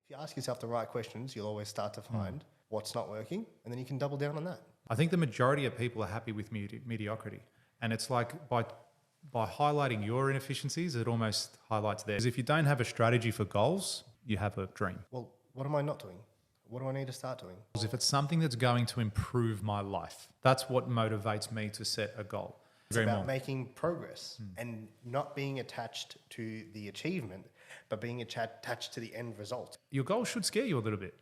If you ask yourself the right questions, you'll always start to find what's not working, and then you can double down on that. I think the majority of people are happy with mediocrity. And it's like by highlighting your inefficiencies, it almost highlights theirs. If you don't have a strategy for goals, you have a dream. Well, what am I not doing? What do I need to start doing? If it's something that's going to improve my life, that's what motivates me to set a goal. It's about making progress and not being attached to the achievement, but being attached to the end result. Your goals should scare you a little bit.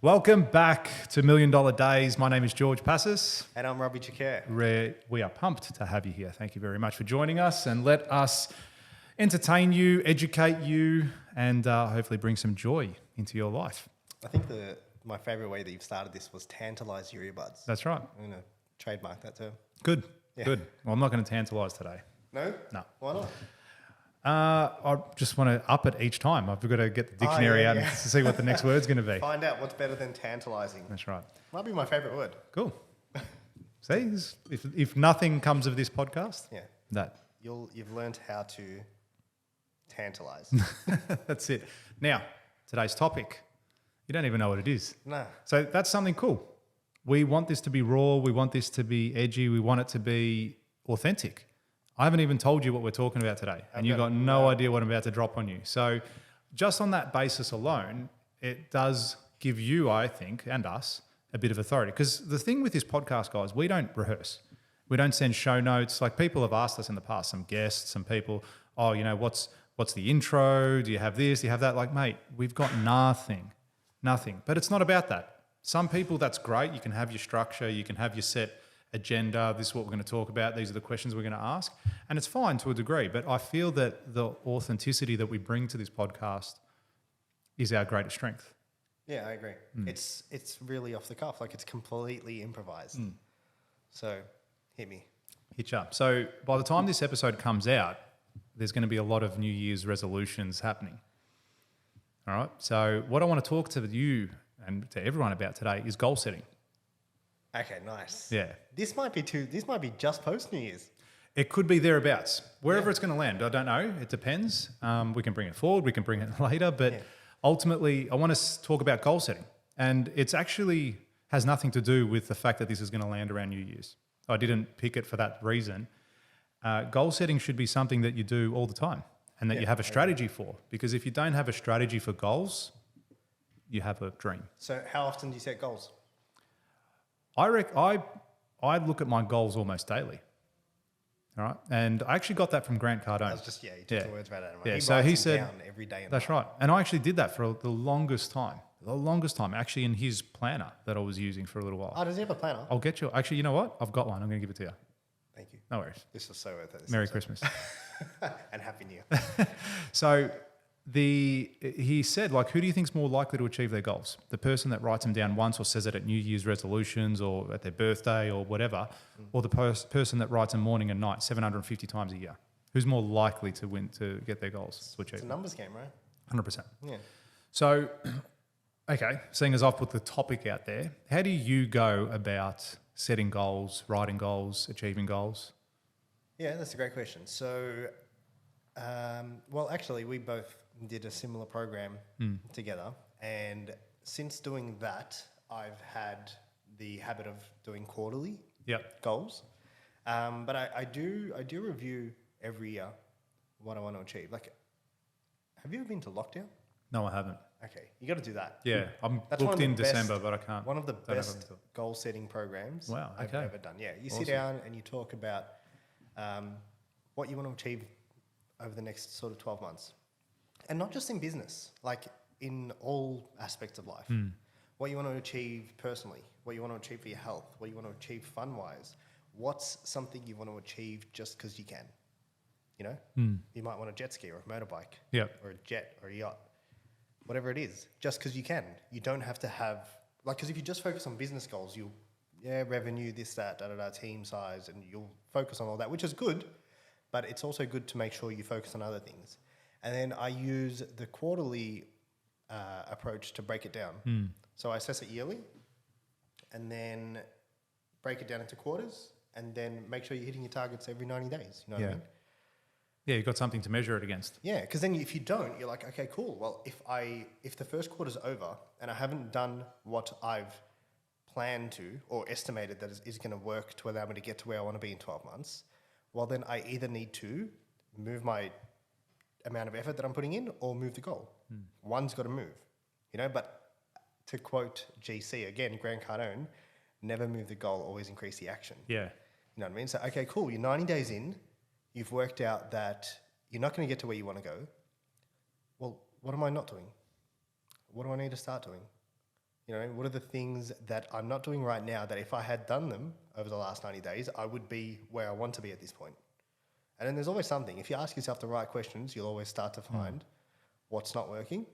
Welcome back to $1 Million Days. My name is George Passis. And I'm Robbie Chakere. We are pumped to have you here. Thank you very much for joining us, and let us entertain you, educate you, and hopefully bring some joy into your life. I think my favorite way that you've started this was tantalize your earbuds. That's right. I'm going to trademark that term. Good. Good. Well, I'm not going to tantalize today. No? No. Why not? I just want to up it each time. I've got to get the dictionary out to see what the next word's going to be. Find out what's better than tantalizing. That's right. Might be my favorite word. Cool. See, if nothing comes of this podcast, you've learned how to tantalize. That's it. Now, today's topic, you don't even know what it is. No. So that's something cool. We want this to be raw. We want this to be edgy. We want it to be authentic. I haven't even told you what we're talking about today, and you've got no idea what I'm about to drop on you. So just on that basis alone, it does give you, I think, and us, a bit of authority. Because the thing with this podcast, guys, we don't rehearse. We don't send show notes. Like, people have asked us in the past, some guests, some people, what's the intro? Do you have this? Do you have that? Like, mate, we've got nothing. But it's not about that. Some people, that's great. You can have your structure. You can have your set agenda. This is what we're going to talk about. These are the questions we're going to ask. And it's fine to a degree. But I feel that the authenticity that we bring to this podcast is our greatest strength. Yeah, I agree. It's really off the cuff. Like, it's completely improvised. So hit me. Hit you up. So by the time this episode comes out, there's going to be a lot of New Year's resolutions happening. All right. So what I want to talk to you and to everyone about today is goal setting. Okay, nice. Yeah. This might be just post New Year's. It could be thereabouts. Wherever it's going to land, I don't know. It depends. We can bring it forward. We can bring it later. But ultimately, I want to talk about goal setting. And it's actually has nothing to do with the fact that this is going to land around New Year's. I didn't pick it for that reason. Goal setting should be something that you do all the time and that you have a strategy for. Because if you don't have a strategy for goals, you have a dream. So how often do you set goals? I look at my goals almost daily. All right. And I actually got that from Grant Cardone. You took the words right out of my mouth. So he said, down every day. That's right. And I actually did that for the longest time, actually in his planner that I was using for a little while. Oh, does he have a planner? I'll get you. Actually, you know what? I've got one. I'm going to give it to you. Thank you. No worries. This is so worth it. Merry Christmas. And Happy New Year. So he said, like, who do you think is more likely to achieve their goals? The person that writes them down once or says it at New Year's resolutions or at their birthday or whatever, or the person that writes them morning and night 750 times a year? Who's more likely to get their goals to achieve? It's a numbers game, right? 100%. Yeah. So, okay, seeing as I've put the topic out there, how do you go about setting goals, writing goals, achieving goals? Yeah, that's a great question. So, well, actually, we both did a similar program together, and since doing that, I've had the habit of doing quarterly goals. But I do review every year what I want to achieve. Like, have you ever been to lockdown? No, I haven't. Okay, you got to do that. Yeah, I'm booked in December, but I can't. One of the best goal setting programs I've ever done. Yeah, you sit down and you talk about what you want to achieve over the next sort of 12 months. And not just in business, like in all aspects of life. What you want to achieve personally, what you want to achieve for your health, what you want to achieve fun-wise. What's something you want to achieve just because you can? You know? You might want a jet ski or a motorbike or a jet or a yacht. Whatever it is, just because you can. You don't have to have... Like, because if you just focus on business goals, you'll... revenue, this, that, team size, and you'll focus on all that, which is good, but it's also good to make sure you focus on other things. And then I use the quarterly approach to break it down. So I assess it yearly and then break it down into quarters and then make sure you're hitting your targets every 90 days. You know what I mean? Yeah, you've got something to measure it against. Yeah, because then if you don't, you're like, okay, cool. Well, if the first quarter's over and I haven't done what I've planned to or estimated that is going to work to allow me to get to where I want to be in 12 months, well, then I either need to move my amount of effort that I'm putting in or move the goal. One's got to move, but to quote GC again, Grant Cardone, never move the goal, always increase the action. Yeah. You know what I mean? So, okay, cool. You're 90 days in. You've worked out that you're not going to get to where you want to go. Well, what am I not doing? What do I need to start doing? What are the things that I'm not doing right now that if I had done them over the last 90 days, I would be where I want to be at this point? And then there's always something. If you ask yourself the right questions, you'll always start to find what's not working,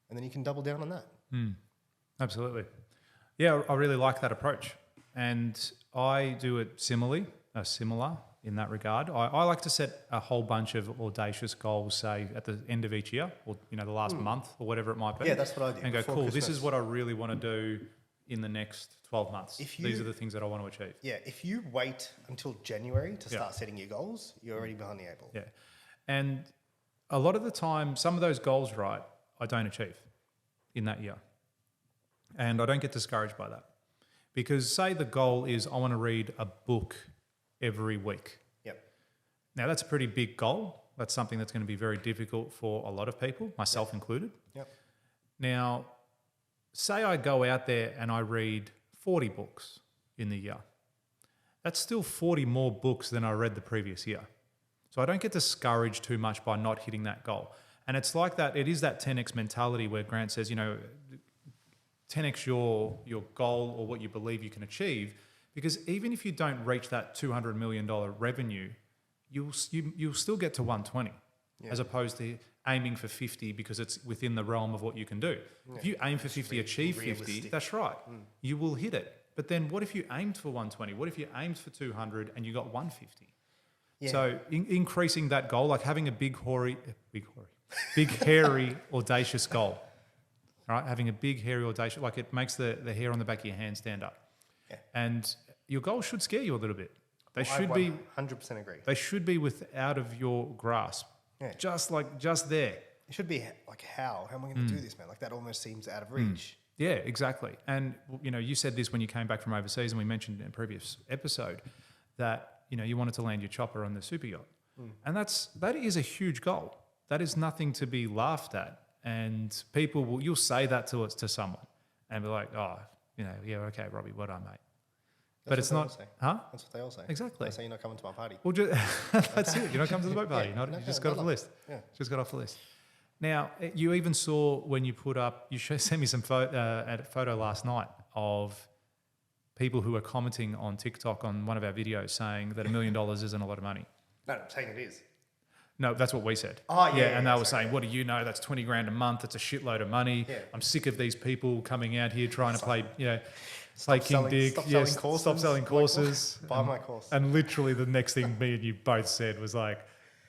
and then you can double down on that. Absolutely. Yeah, I really like that approach. And I do it similar in that regard. I like to set a whole bunch of audacious goals, say at the end of each year or, the last month or whatever it might be. Yeah, that's what I do. And go, cool, Christmas. This is what I really want to do in the next 12 months. These are the things that I want to achieve. Yeah, if you wait until January to start setting your goals, you're already behind the eight ball. Yeah. And a lot of the time, some of those goals, right, I don't achieve in that year. And I don't get discouraged by that. Because say the goal is I want to read a book every week. Yep. Now that's a pretty big goal. That's something that's going to be very difficult for a lot of people, myself included. Yep. Now, say I go out there and I read 40 books in the year. That's still 40 more books than I read the previous year. So I don't get discouraged too much by not hitting that goal. And it's like that, it is that 10x mentality where Grant says, 10x your goal or what you believe you can achieve, because even if you don't reach that $200 million revenue, you'll still get to 120, as opposed to aiming for 50 because it's within the realm of what you can do. Yeah. If you aim for 50, achieve 50, that's right. You will hit it. But then what if you aimed for 120? What if you aimed for 200 and you got 150? Yeah. So increasing that goal, like having a big, hairy, audacious goal. Right, having a big, hairy, audacious, like it makes the hair on the back of your hand stand up. Yeah. And your goals should scare you a little bit. They should be 100% agree. They should be out of your grasp. Yeah. Just there. It should be like, how am I going to do this, man? Like that almost seems out of reach. Yeah, exactly. And you said this when you came back from overseas, and we mentioned in a previous episode that you wanted to land your chopper on the super yacht, and that is a huge goal. That is nothing to be laughed at. And you'll say that to someone and be like, oh, yeah, okay, Robbie, well done, mate. But it's not, huh? That's what they all say. Exactly. They say you're not coming to my party. Well, that's it. You're not coming to the boat party. You just got off the list. Yeah. Just got off the list. Now, you even saw when you put up, sent me some photo last night of people who were commenting on TikTok on one of our videos saying that $1 million isn't a lot of money. No, I'm saying it is. No, that's what we said. Oh, yeah. And they were saying, what do you know? That's 20 grand a month. That's a shitload of money. Yeah. I'm sick of these people coming out here trying to play, play King Dick. Stop selling courses. Buy my course. And literally the next thing me and you both said was like,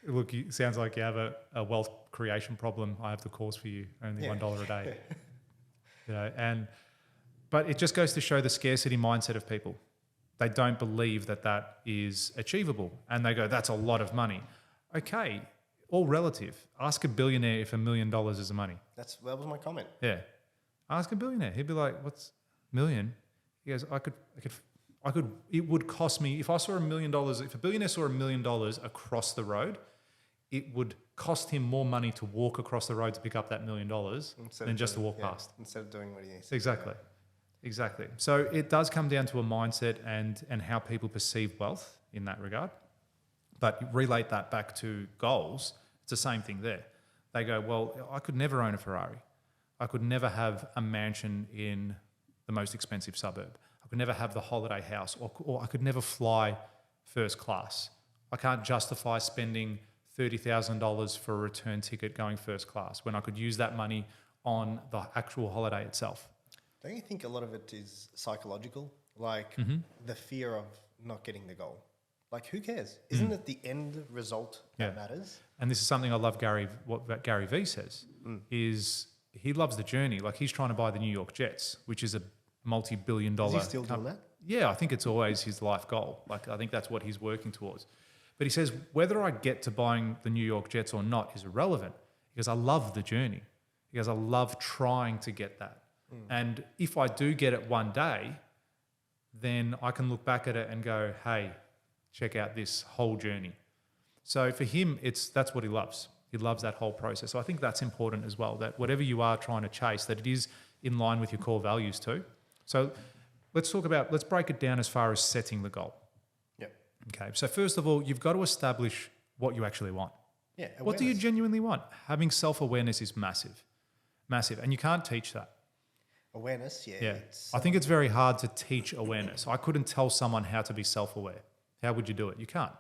look, it sounds like you have a wealth creation problem. I have the course for you, only $1 a day. But it just goes to show the scarcity mindset of people. They don't believe that is achievable. And they go, that's a lot of money. Okay, all relative. Ask a billionaire if $1 million is money. That was my comment. Yeah. Ask a billionaire. He'd be like, what's $1 million? He goes, it would cost me, if I saw $1 million, if a billionaire saw $1 million across the road, it would cost him more money to walk across the road to pick up that $1 million than just to walk past. Instead of doing what he needs. Exactly. So it does come down to a mindset and how people perceive wealth in that regard. But relate that back to goals, it's the same thing there. They go, well, I could never own a Ferrari. I could never have a mansion in the most expensive suburb. I could never have the holiday house, or I could never fly first class. I can't justify spending $30,000 for a return ticket going first class when I could use that money on the actual holiday itself. Don't you think a lot of it is psychological? Like the fear of not getting the goal. Like, who cares? Isn't it the end result that matters? And this is something I love what Gary Vee says, is he loves the journey. Like, he's trying to buy the New York Jets, which is a multi-billion-dollar... Is he still doing that? Yeah, I think it's always his life goal. Like, I think that's what he's working towards. But he says, whether I get to buying the New York Jets or not is irrelevant because I love the journey. Because I love trying to get that. And if I do get it one day, then I can look back at it and go, hey, check out this whole journey. So for him, that's what he loves. He loves that whole process. So I think that's important as well, that whatever you are trying to chase, that it is in line with your core values too. So let's break it down as far as setting the goal. Yep. Okay. So first of all, you've got to establish what you actually want. Yeah. Awareness. What do you genuinely want? Having self-awareness is massive. Massive. And you can't teach that. Awareness, Yeah. I think it's very hard to teach awareness. I couldn't tell someone how to be self-aware. How would you do it? You can't.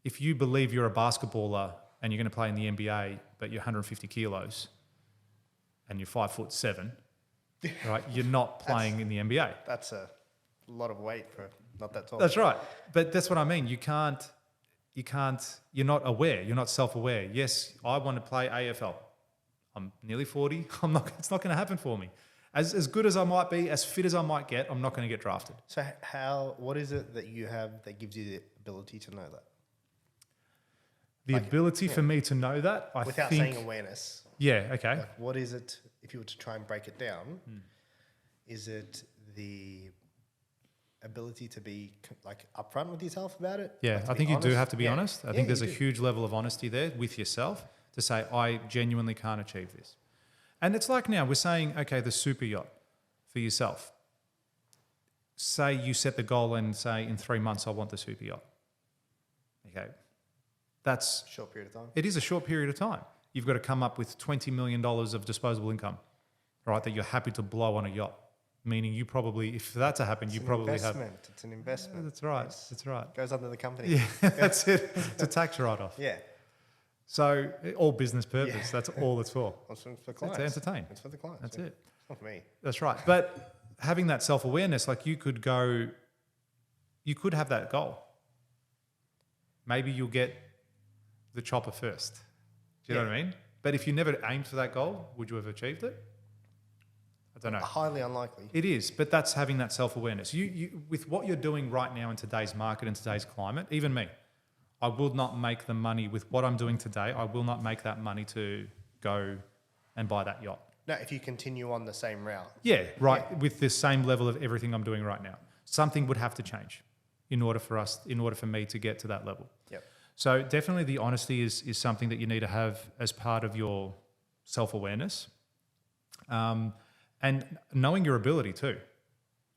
If you believe you're a basketballer and you're going to play in the NBA, but you're 150 kilos and you're 5'7", right? You're not playing in the NBA. That's a lot of weight for not that tall. That's right. But that's what I mean. You're not aware. You're not self-aware. Yes, I want to play AFL. I'm nearly 40. It's not going to happen for me. As good as I might be, as fit as I might get, I'm not going to get drafted. So what is it that you have that gives you the ability to know that? The ability for me to know that, without saying awareness. Yeah, okay. Like what is it, if you were to try and break it down, is it the ability to be like upfront with yourself about it? Yeah, like I think you do have to be yeah. honest. I think there's a huge level of honesty there with yourself to say, I genuinely can't achieve this. And it's like now we're saying, okay, the super yacht for yourself. Say you set the goal and say in 3 months, I want the super yacht. Okay. That's short period of time. It is a short period of time. You've got to come up with $20 million of disposable income, right? That you're happy to blow on a yacht. Meaning you probably, if that to happen, you probably have. It's an investment. Yeah, that's right. That's right. Goes under the company. Yeah, that's it. It's a tax write-off. Yeah. So all business purpose. Yeah. That's all it's for. It's for clients. It's to entertain. It's for the clients. That's it. It's not for me. That's right. But having that self-awareness, like you could have that goal. Maybe you'll get the chopper first. Do you know what I mean? But if you never aimed for that goal, would you have achieved it? I don't know. Highly unlikely. It is, but that's having that self-awareness. You with what you're doing right now in today's market and today's climate, even me, I will not make the money with what I'm doing today. I will not make that money to go and buy that yacht. No, if you continue on the same route. Yeah, right. Yeah. With the same level of everything I'm doing right now, something would have to change in order for me to get to that level. Yep. So definitely the honesty is something that you need to have as part of your self-awareness. And knowing your ability too.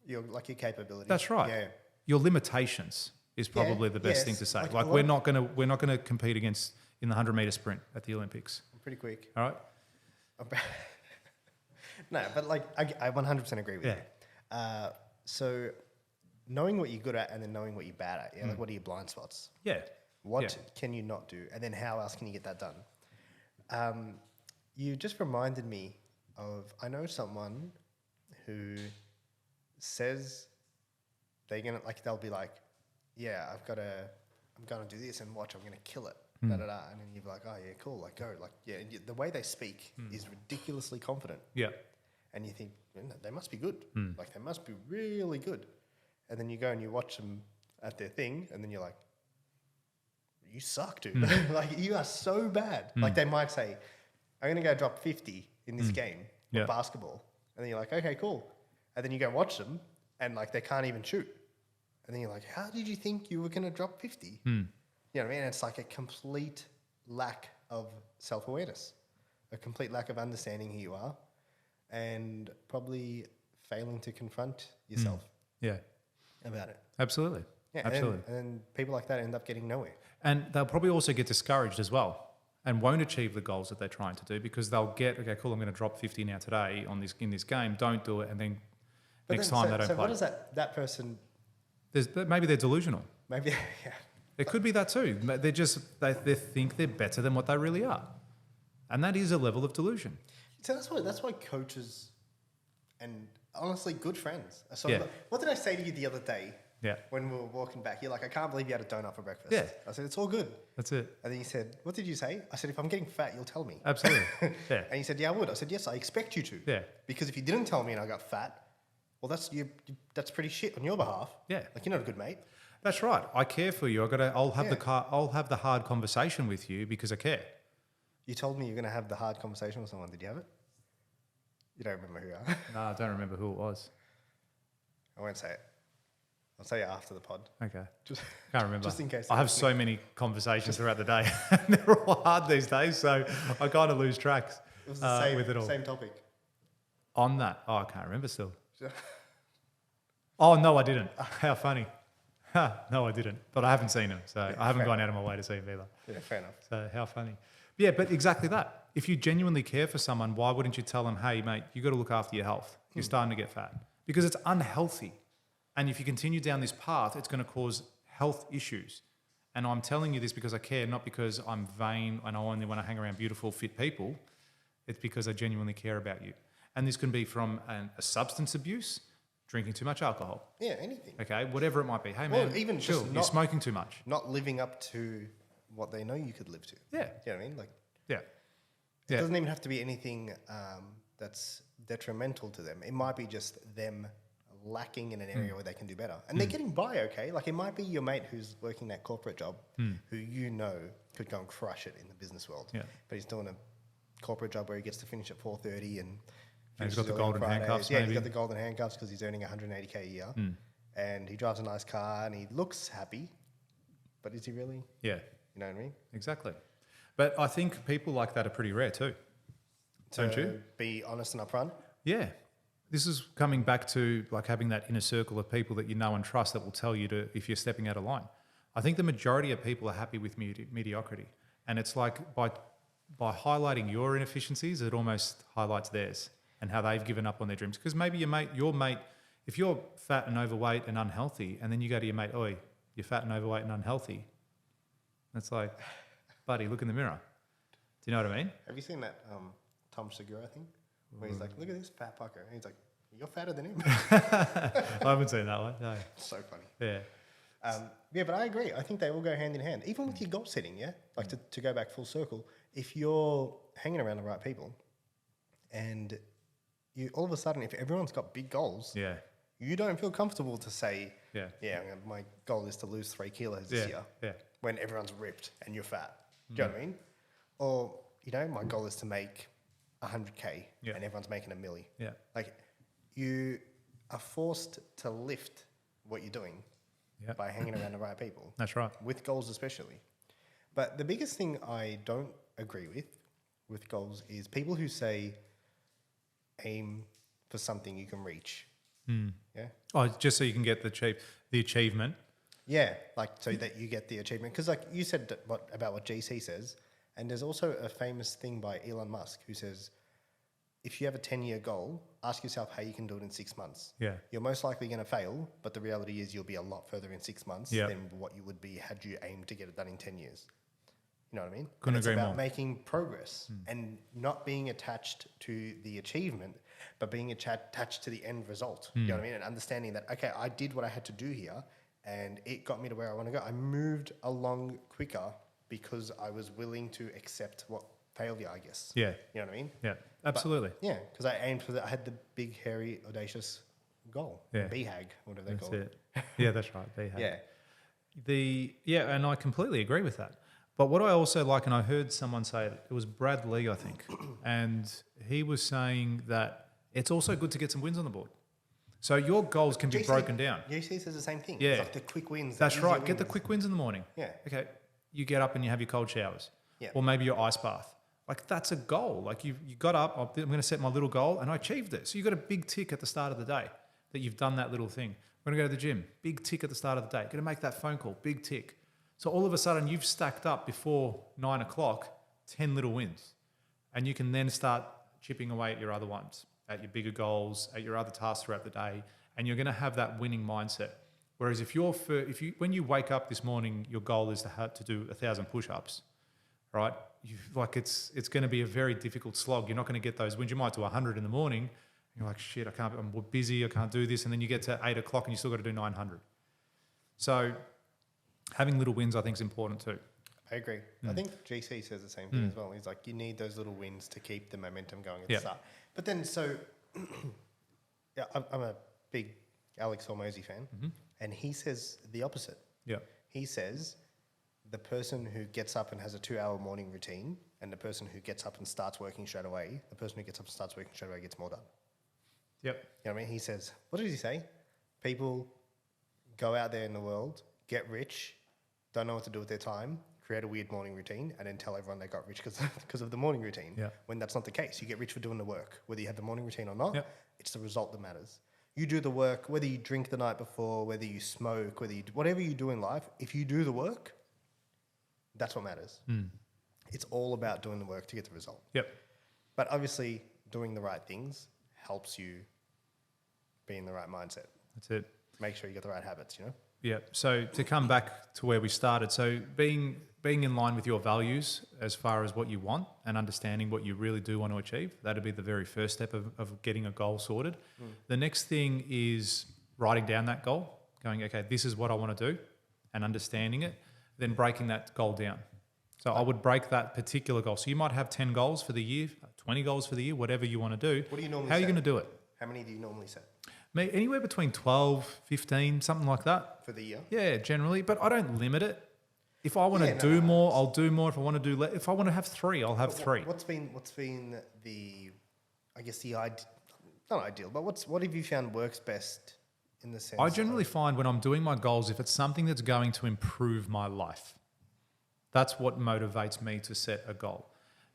Your capability. That's right. Yeah. Your limitations is probably the best thing to say. Like we're not gonna compete against in the 100-meter sprint at the Olympics. I'm pretty quick. All right. No, but like I 100% agree with you. So knowing what you're good at and then knowing what you're bad at. Yeah. Like what are your blind spots? Yeah. What can you not do? And then how else can you get that done? You just reminded me of, I know someone who says they'll be like, yeah, I'm going to do this and watch, I'm going to kill it. Da, da, da. And then you're like, oh yeah, cool. Like go, like, yeah. And the way they speak is ridiculously confident. Yeah. And you think, they must be good. Like they must be really good. And then you go and you watch them at their thing and then you're like, you suck, dude. Like you are so bad. Like they might say, I'm going to go drop 50 in this game of basketball. And then you're like, okay, cool. And then you go watch them and like they can't even shoot. And then you're like, how did you think you were going to drop 50? You know what I mean? And it's like a complete lack of self-awareness, a complete lack of understanding who you are and probably failing to confront yourself about it. Absolutely. Yeah, absolutely. And people like that end up getting nowhere. And they'll probably also get discouraged as well and won't achieve the goals that they're trying to do because they'll get, okay, cool, I'm going to drop 50 now today in this game. Don't do it. And then next time they don't play. So what is that person... Maybe they're delusional. Maybe, yeah. It could be that too. They think they're better than what they really are. And that is a level of delusion. So that's why coaches and honestly good friends are sort of... What did I say to you the other day? Yeah. When we were walking back, you're like, I can't believe you had a donut for breakfast. Yeah. I said, it's all good. That's it. And then you said, what did you say? I said, if I'm getting fat, you'll tell me. Absolutely. Yeah. And you said, yeah, I would. I said, yes, I expect you to. Yeah. Because if you didn't tell me and I got fat, well, that's pretty shit on your behalf. Yeah. Like, you're not a good mate. That's right. I care for you. I'll have the hard conversation with you because I care. You told me you're going to have the hard conversation with someone. Did you have it? You don't remember who you are? No, I don't remember who it was. I won't say it. I'll say it after the pod. Okay. Just can't remember. Just in case. I have so many conversations throughout the day. They're all hard these days, so I kind of lose tracks It was the same, with it all. same topic. On that, I can't remember still. Oh, no, I didn't. How funny. No, I didn't. But I haven't seen him, so I haven't gone out of my way to see him either. Yeah, fair enough. So how funny. Yeah, but exactly that. If you genuinely care for someone, why wouldn't you tell them, hey, mate, you got to look after your health. You're starting to get fat. Because it's unhealthy. And if you continue down this path, it's going to cause health issues. And I'm telling you this because I care, not because I'm vain and I only want to hang around beautiful, fit people. It's because I genuinely care about you. And this can be from a substance abuse, drinking too much alcohol. Yeah, anything. Okay, whatever it might be. Hey, man, even chill. just You're smoking too much. Not living up to what they know you could live to. Yeah. You know what I mean? Like, Yeah. it doesn't even have to be anything that's detrimental to them. It might be just them lacking in an area where they can do better. And they're getting by okay. Like, it might be your mate who's working that corporate job who you know could go and crush it in the business world. Yeah. But he's doing a corporate job where he gets to finish at 4:30 and he's got the finishes early on golden Fridays. handcuffs, Yeah, maybe. he's got the golden handcuffs because he's earning 180K a year. And he drives a nice car and he looks happy. But is he really? Yeah. You know what I mean? Exactly. But I think people like that are pretty rare too. Don't you? Be honest and upfront. Yeah. This is coming back to like having that inner circle of people that you know and trust that will tell you to if you're stepping out of line. I think the majority of people are happy with mediocrity. And it's like by highlighting your inefficiencies, it almost highlights theirs and how they've given up on their dreams. Because maybe your mate, if you're fat and overweight and unhealthy, and then you go to your mate, oi, you're fat and overweight and unhealthy. It's like, buddy, look in the mirror. Do you know what I mean? Have you seen that Tom Segura thing? Where he's like, look at this fat fucker. And he's like, you're fatter than him. I haven't seen that one. No. So funny. Yeah. Yeah, but I agree. I think they all go hand in hand. Even with your goal setting, yeah? Like to go back full circle, if you're hanging around the right people and you all of a sudden, if everyone's got big goals, you don't feel comfortable to say, my goal is to lose 3 kilos this year when everyone's ripped and you're fat. Do you know what I mean? Or, my goal is to make 100K and everyone's making $1 million. Yeah. Like, you are forced to lift what you're doing by hanging around the right people. That's right. With goals especially. But the biggest thing I don't agree with goals is people who say aim for something you can reach. Yeah. Oh, just so you can get the achievement. Yeah, like so that you get the achievement. Because like you said about what GC says, and there's also a famous thing by Elon Musk who says, if you have a 10-year goal, ask yourself how you can do it in 6 months. Yeah. You're most likely going to fail, but the reality is you'll be a lot further in 6 months than what you would be had you aimed to get it done in 10 years. You know what I mean? Couldn't agree more. It's about making progress and not being attached to the achievement, but being attached to the end result. You know what I mean? And understanding that, okay, I did what I had to do here and it got me to where I want to go. I moved along quicker because I was willing to accept what failure, I guess. Yeah. You know what I mean? Yeah, absolutely. But, yeah, because I aimed for that. I had the big, hairy, audacious goal. Yeah. BHAG, whatever they call it. Yeah, that's right. BHAG. Yeah. And I completely agree with that. But what I also like, and I heard someone say it was Brad Lee, I think, and he was saying that it's also good to get some wins on the board. So your goals can be broken down. GC says the same thing. Yeah. It's like the quick wins. That's right. Get the quick wins in the morning. Yeah. Okay. You get up and you have your cold showers. Yeah. Or maybe your ice bath. Like that's a goal. Like you got up, I'm going to set my little goal and I achieved it. So you got a big tick at the start of the day that you've done that little thing. We're going to go to the gym. Big tick at the start of the day. Going to make that phone call. Big tick. So all of a sudden you've stacked up before 9 o'clock, 10 little wins. And you can then start chipping away at your other ones, at your bigger goals, at your other tasks throughout the day. And you're going to have that winning mindset. Whereas when you wake up this morning, your goal is to do 1,000 push-ups, right? It's going to be a very difficult slog. You're not going to get those wins. You might do 100 in the morning. And you're like, shit, I'm busy. I can't do this. And then you get to 8 o'clock and you still got to do 900. So having little wins, I think, is important too. I agree. I think GC says the same thing as well. He's like, you need those little wins to keep the momentum going at the start. But then, I'm a big Alex Hormozy fan, and he says the opposite. Yeah. He says the person who gets up and has a 2-hour morning routine and the person who gets up and starts working straight away, the person who gets up and starts working straight away gets more done. Yep. You know what I mean? He says, what does he say? People go out there in the world, get rich, don't know what to do with their time, create a weird morning routine, and then tell everyone they got rich because of the morning routine. Yeah. When that's not the case. You get rich for doing the work. Whether you have the morning routine or not, Yep. it's the result that matters. You do the work, whether you drink the night before, whether you smoke, whatever you do in life, if you do the work, that's what matters. It's all about doing the work to get the result. Yep. But obviously, doing the right things helps you be in the right mindset. That's it. Make sure you got the right habits, you know? Yeah. So to come back to where we started, so being in line with your values as far as what you want and understanding what you really do want to achieve, that'd be the very first step of getting a goal sorted. The next thing is writing down that goal, going, okay, this is what I want to do, and understanding it, then breaking that goal down. So I would break that particular goal. So you might have 10 goals for the year, 20 goals for the year, whatever you want to do. What do you normally How are you set? going to do it? How many do you normally set Anywhere between 12, 15, something like that. for the year? Yeah, generally, but I don't limit it. If I want to do more, I'll do more. If I want to do less, if I want to have 3, I'll have 3. What's been the, I guess the not ideal, but what have you found works best in the sense? I generally find when I'm doing my goals, if it's something that's going to improve my life, that's what motivates me to set a goal.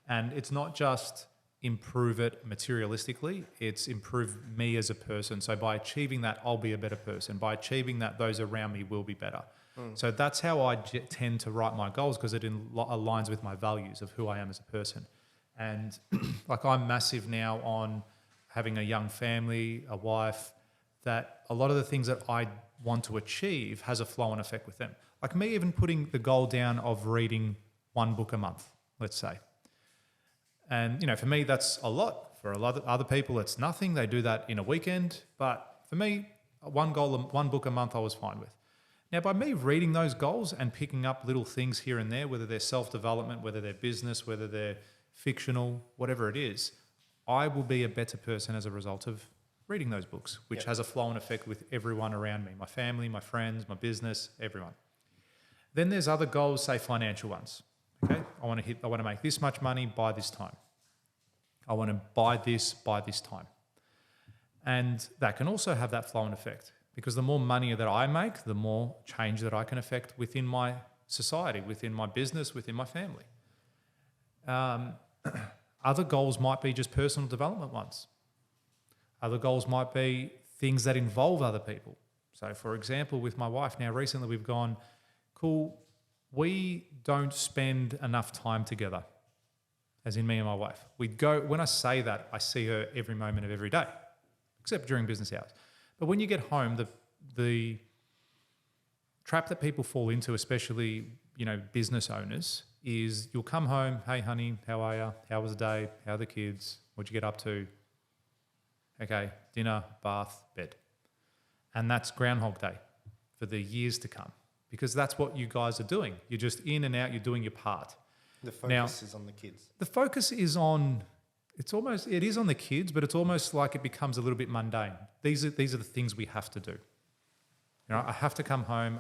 And it's not just improve it materialistically, it's improve me as a person. So by achieving that, I'll be a better person. By achieving that, those around me will be better. So that's how I tend to write my goals, because it aligns with my values of who I am as a person. And like I'm massive now on having a young family, a wife, that a lot of the things that I want to achieve has a flow-on effect with them. Like me even putting the goal down of reading 1 book a month, let's say. And, you know, for me, that's a lot. For a lot of other people, it's nothing. They do that in a weekend. But for me, 1 book a month I was fine with. Now, by me reading those goals and picking up little things here and there, whether they're self-development, whether they're business, whether they're fictional, whatever it is, I will be a better person as a result of reading those books, which has a flow-on effect with everyone around me, my family, my friends, my business, everyone. Then there's other goals, say financial ones. Okay, I want to make this much money by this time. I want to buy this by this time. And that can also have that flow-on effect, because the more money that I make, the more change that I can affect within my society, within my business, within my family. Other goals might be just personal development ones. Other goals might be things that involve other people. So for example, with my wife, now recently we've gone, cool, we don't spend enough time together, as in me and my wife. When I say that, I see her every moment of every day, except during business hours. But when you get home, the trap that people fall into, especially, you know, business owners, is you'll come home, hey honey, how are you? How was the day? How are the kids? What'd you get up to? Okay, dinner, bath, bed. And that's Groundhog Day for the years to come, because that's what you guys are doing. You're just in and out, you're doing your part. The focus is on the kids. The focus is on, it is on the kids, but it's almost like it becomes a little bit mundane. These are the things we have to do. You know, I have to come home,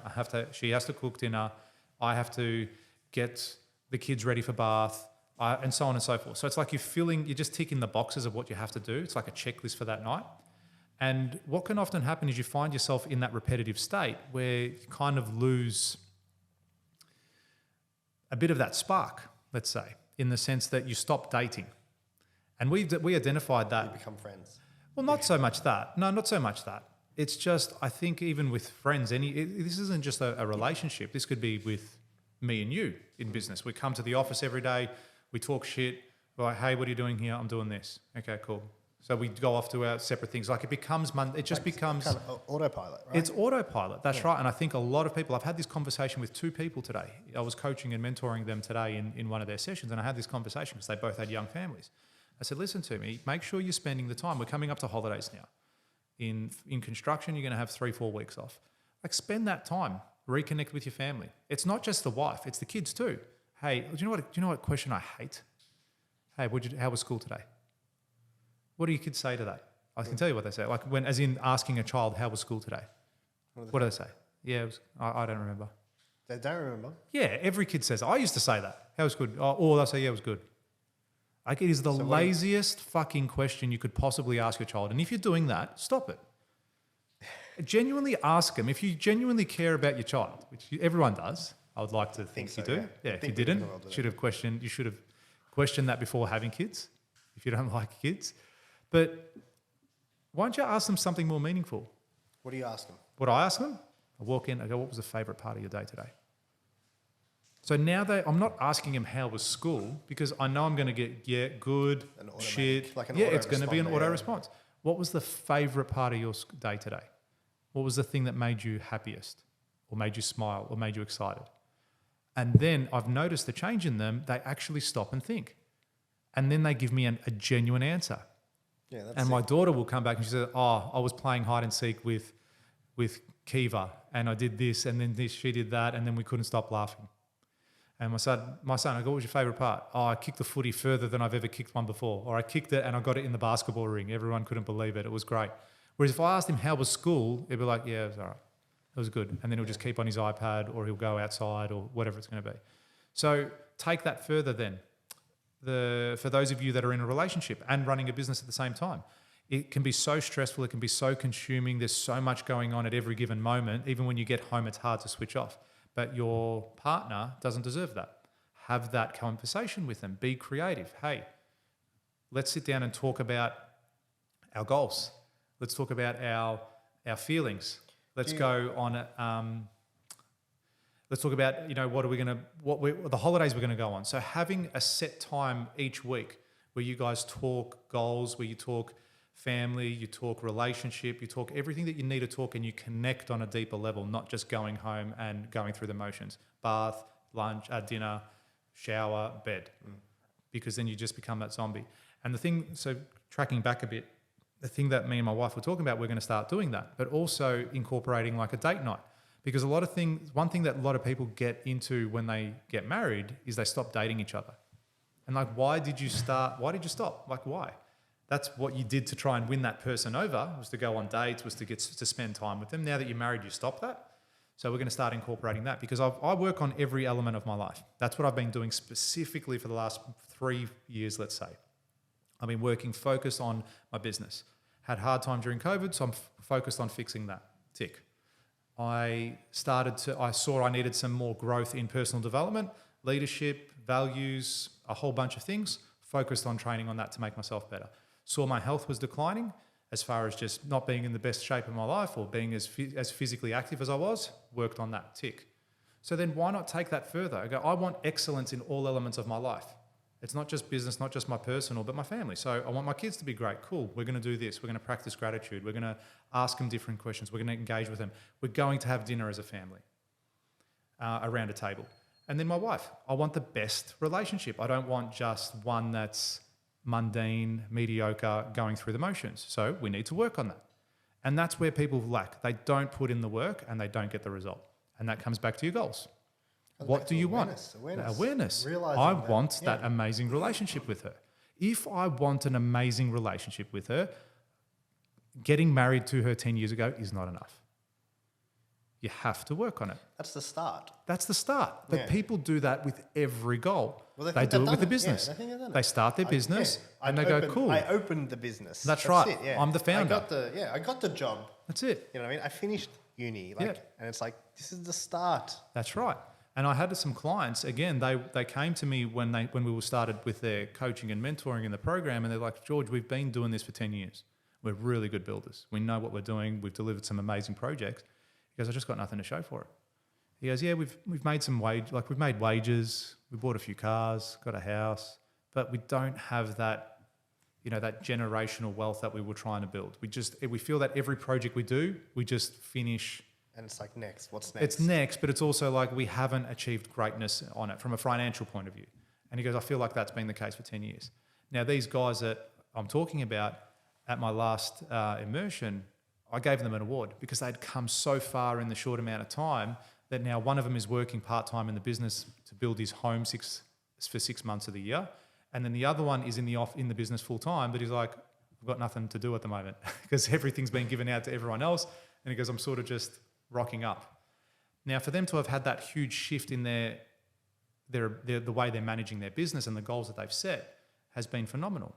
she has to cook dinner, I have to get the kids ready for bath, and so on and so forth. So it's like you're just ticking the boxes of what you have to do. It's like a checklist for that night. And what can often happen is you find yourself in that repetitive state where you kind of lose a bit of that spark, let's say, in the sense that you stop dating. And we identified that. You become friends. Well, not so much that. No, not so much that. It's just, I think even with friends, this isn't just a relationship. This could be with me and you in business. We come to the office every day, we talk shit. We're like, hey, what are you doing here? I'm doing this. Okay, cool. So we go off to our separate things. Like it becomes, becomes... Kind of autopilot, right? It's autopilot, that's right. And I think a lot of people, I've had this conversation with 2 people today. I was coaching and mentoring them today in one of their sessions, and I had this conversation because they both had young families. I said, listen to me, make sure you're spending the time. We're coming up to holidays now. In construction, you're going to have 3-4 weeks off. Like spend that time, reconnect with your family. It's not just the wife, it's the kids too. Hey, do you know what question I hate? Hey, how was school today? What do your kids say to that? I can tell you what they say. Like as in asking a child, how was school today? What do they say? Yeah, I don't remember. They don't remember. Yeah, every kid says, I used to say that. How was good? Or they'll say, yeah, it was good. Like, it is the laziest fucking question you could possibly ask your child. And if you're doing that, stop it. Genuinely ask them. If you genuinely care about your child, which everyone does, I would like to think so, you do. Yeah, if you didn't, you should have questioned that before having kids, if you don't like kids. But why don't you ask them something more meaningful? What do you ask them? What I ask them? I walk in, I go, what was the favourite part of your day today? So now I'm not asking them how was school, because I know I'm going to get good, shit. Like it's going to be an auto response. What was the favourite part of your day today? What was the thing that made you happiest, or made you smile, or made you excited? And then I've noticed the change in them. They actually stop and think. And then they give me a genuine answer. Yeah, that's and my daughter will come back and she says, I was playing hide and seek with Kiva, and I did this, and then she did that, and then we couldn't stop laughing. And my son, I go, what was your favourite part? I kicked the footy further than I've ever kicked one before. Or I kicked it and I got it in the basketball ring. Everyone couldn't believe it. It was great. Whereas if I asked him how was school, he'd be like, yeah, it was all right. It was good. And then he'll just keep on his iPad, or he'll go outside, or whatever it's going to be. So take that further then. For those of you that are in a relationship and running a business at the same time, it can be so stressful. It can be so consuming. There's so much going on at every given moment. Even when you get home, it's hard to switch off. But your partner doesn't deserve that. Have that conversation with them. Be creative. Hey, let's sit down and talk about our goals. Let's talk about our feelings. Let's go on. Let's talk about, the holidays we're going to go on. So having a set time each week where you guys talk goals, where you talk family, you talk relationship, you talk everything that you need to talk, and you connect on a deeper level, not just going home and going through the motions. Bath, lunch, dinner, shower, bed. Because then you just become that zombie. And so tracking back a bit, the thing that me and my wife were talking about, we're going to start doing that, but also incorporating like a date night. Because one thing that a lot of people get into when they get married is they stop dating each other. And like, why did you stop? Like, why? That's what you did to try and win that person over, was to go on dates, was to get to spend time with them. Now that you're married, you stop that. So we're going to start incorporating that, because I work on every element of my life. That's what I've been doing specifically for the last 3 years, let's say. I've been working focused on my business. Had a hard time during COVID, so I'm focused on fixing that. Tick. I saw I needed some more growth in personal development, leadership, values, a whole bunch of things. Focused on training on that to make myself better. Saw my health was declining as far as just not being in the best shape of my life, or being as physically active as I was. Worked on that. Tick. So then why not take that further? I go, I want excellence in all elements of my life. It's not just business, not just my personal, but my family. So I want my kids to be great. Cool. We're going to do this. We're going to practice gratitude. We're going to ask them different questions. We're going to engage with them. We're going to have dinner as a family around a table. And then my wife. I want the best relationship. I don't want just one that's mundane, mediocre, going through the motions. So we need to work on that. And that's where people lack. They don't put in the work and they don't get the result. And that comes back to your goals. What do you want? Awareness. I want that amazing relationship with her. If I want an amazing relationship with her, getting married to her 10 years ago is not enough. You have to work on it. That's the start. But people do that with every goal. Well, they do it with the business. Yeah, they start their business and they go, cool. I opened the business. That's right. It, I'm the founder. I got the job. That's it. You know what I mean? I finished uni. And it's like, this is the start. That's right. And I had some clients, again, they came to me when we were started with their coaching and mentoring in the program, and they're like, George, we've been doing this for 10 years. We're really good builders. We know what we're doing. We've delivered some amazing projects. He goes, I just got nothing to show for it. He goes, yeah, we've made some we've made wages, we bought a few cars, got a house, but we don't have that, that generational wealth that we were trying to build. We feel that every project we do, we just finish. And it's like, next, what's next? It's next, but it's also like we haven't achieved greatness on it from a financial point of view. And he goes, I feel like that's been the case for 10 years. Now, these guys that I'm talking about at my last immersion, I gave them an award because they'd come so far in the short amount of time that now one of them is working part-time in the business to build his home for 6 months of the year. And then the other one is in the business full-time, but he's like, I've got nothing to do at the moment because everything's been given out to everyone else. And he goes, I'm sort of just rocking up. Now, for them to have had that huge shift in the way they're managing their business and the goals that they've set has been phenomenal.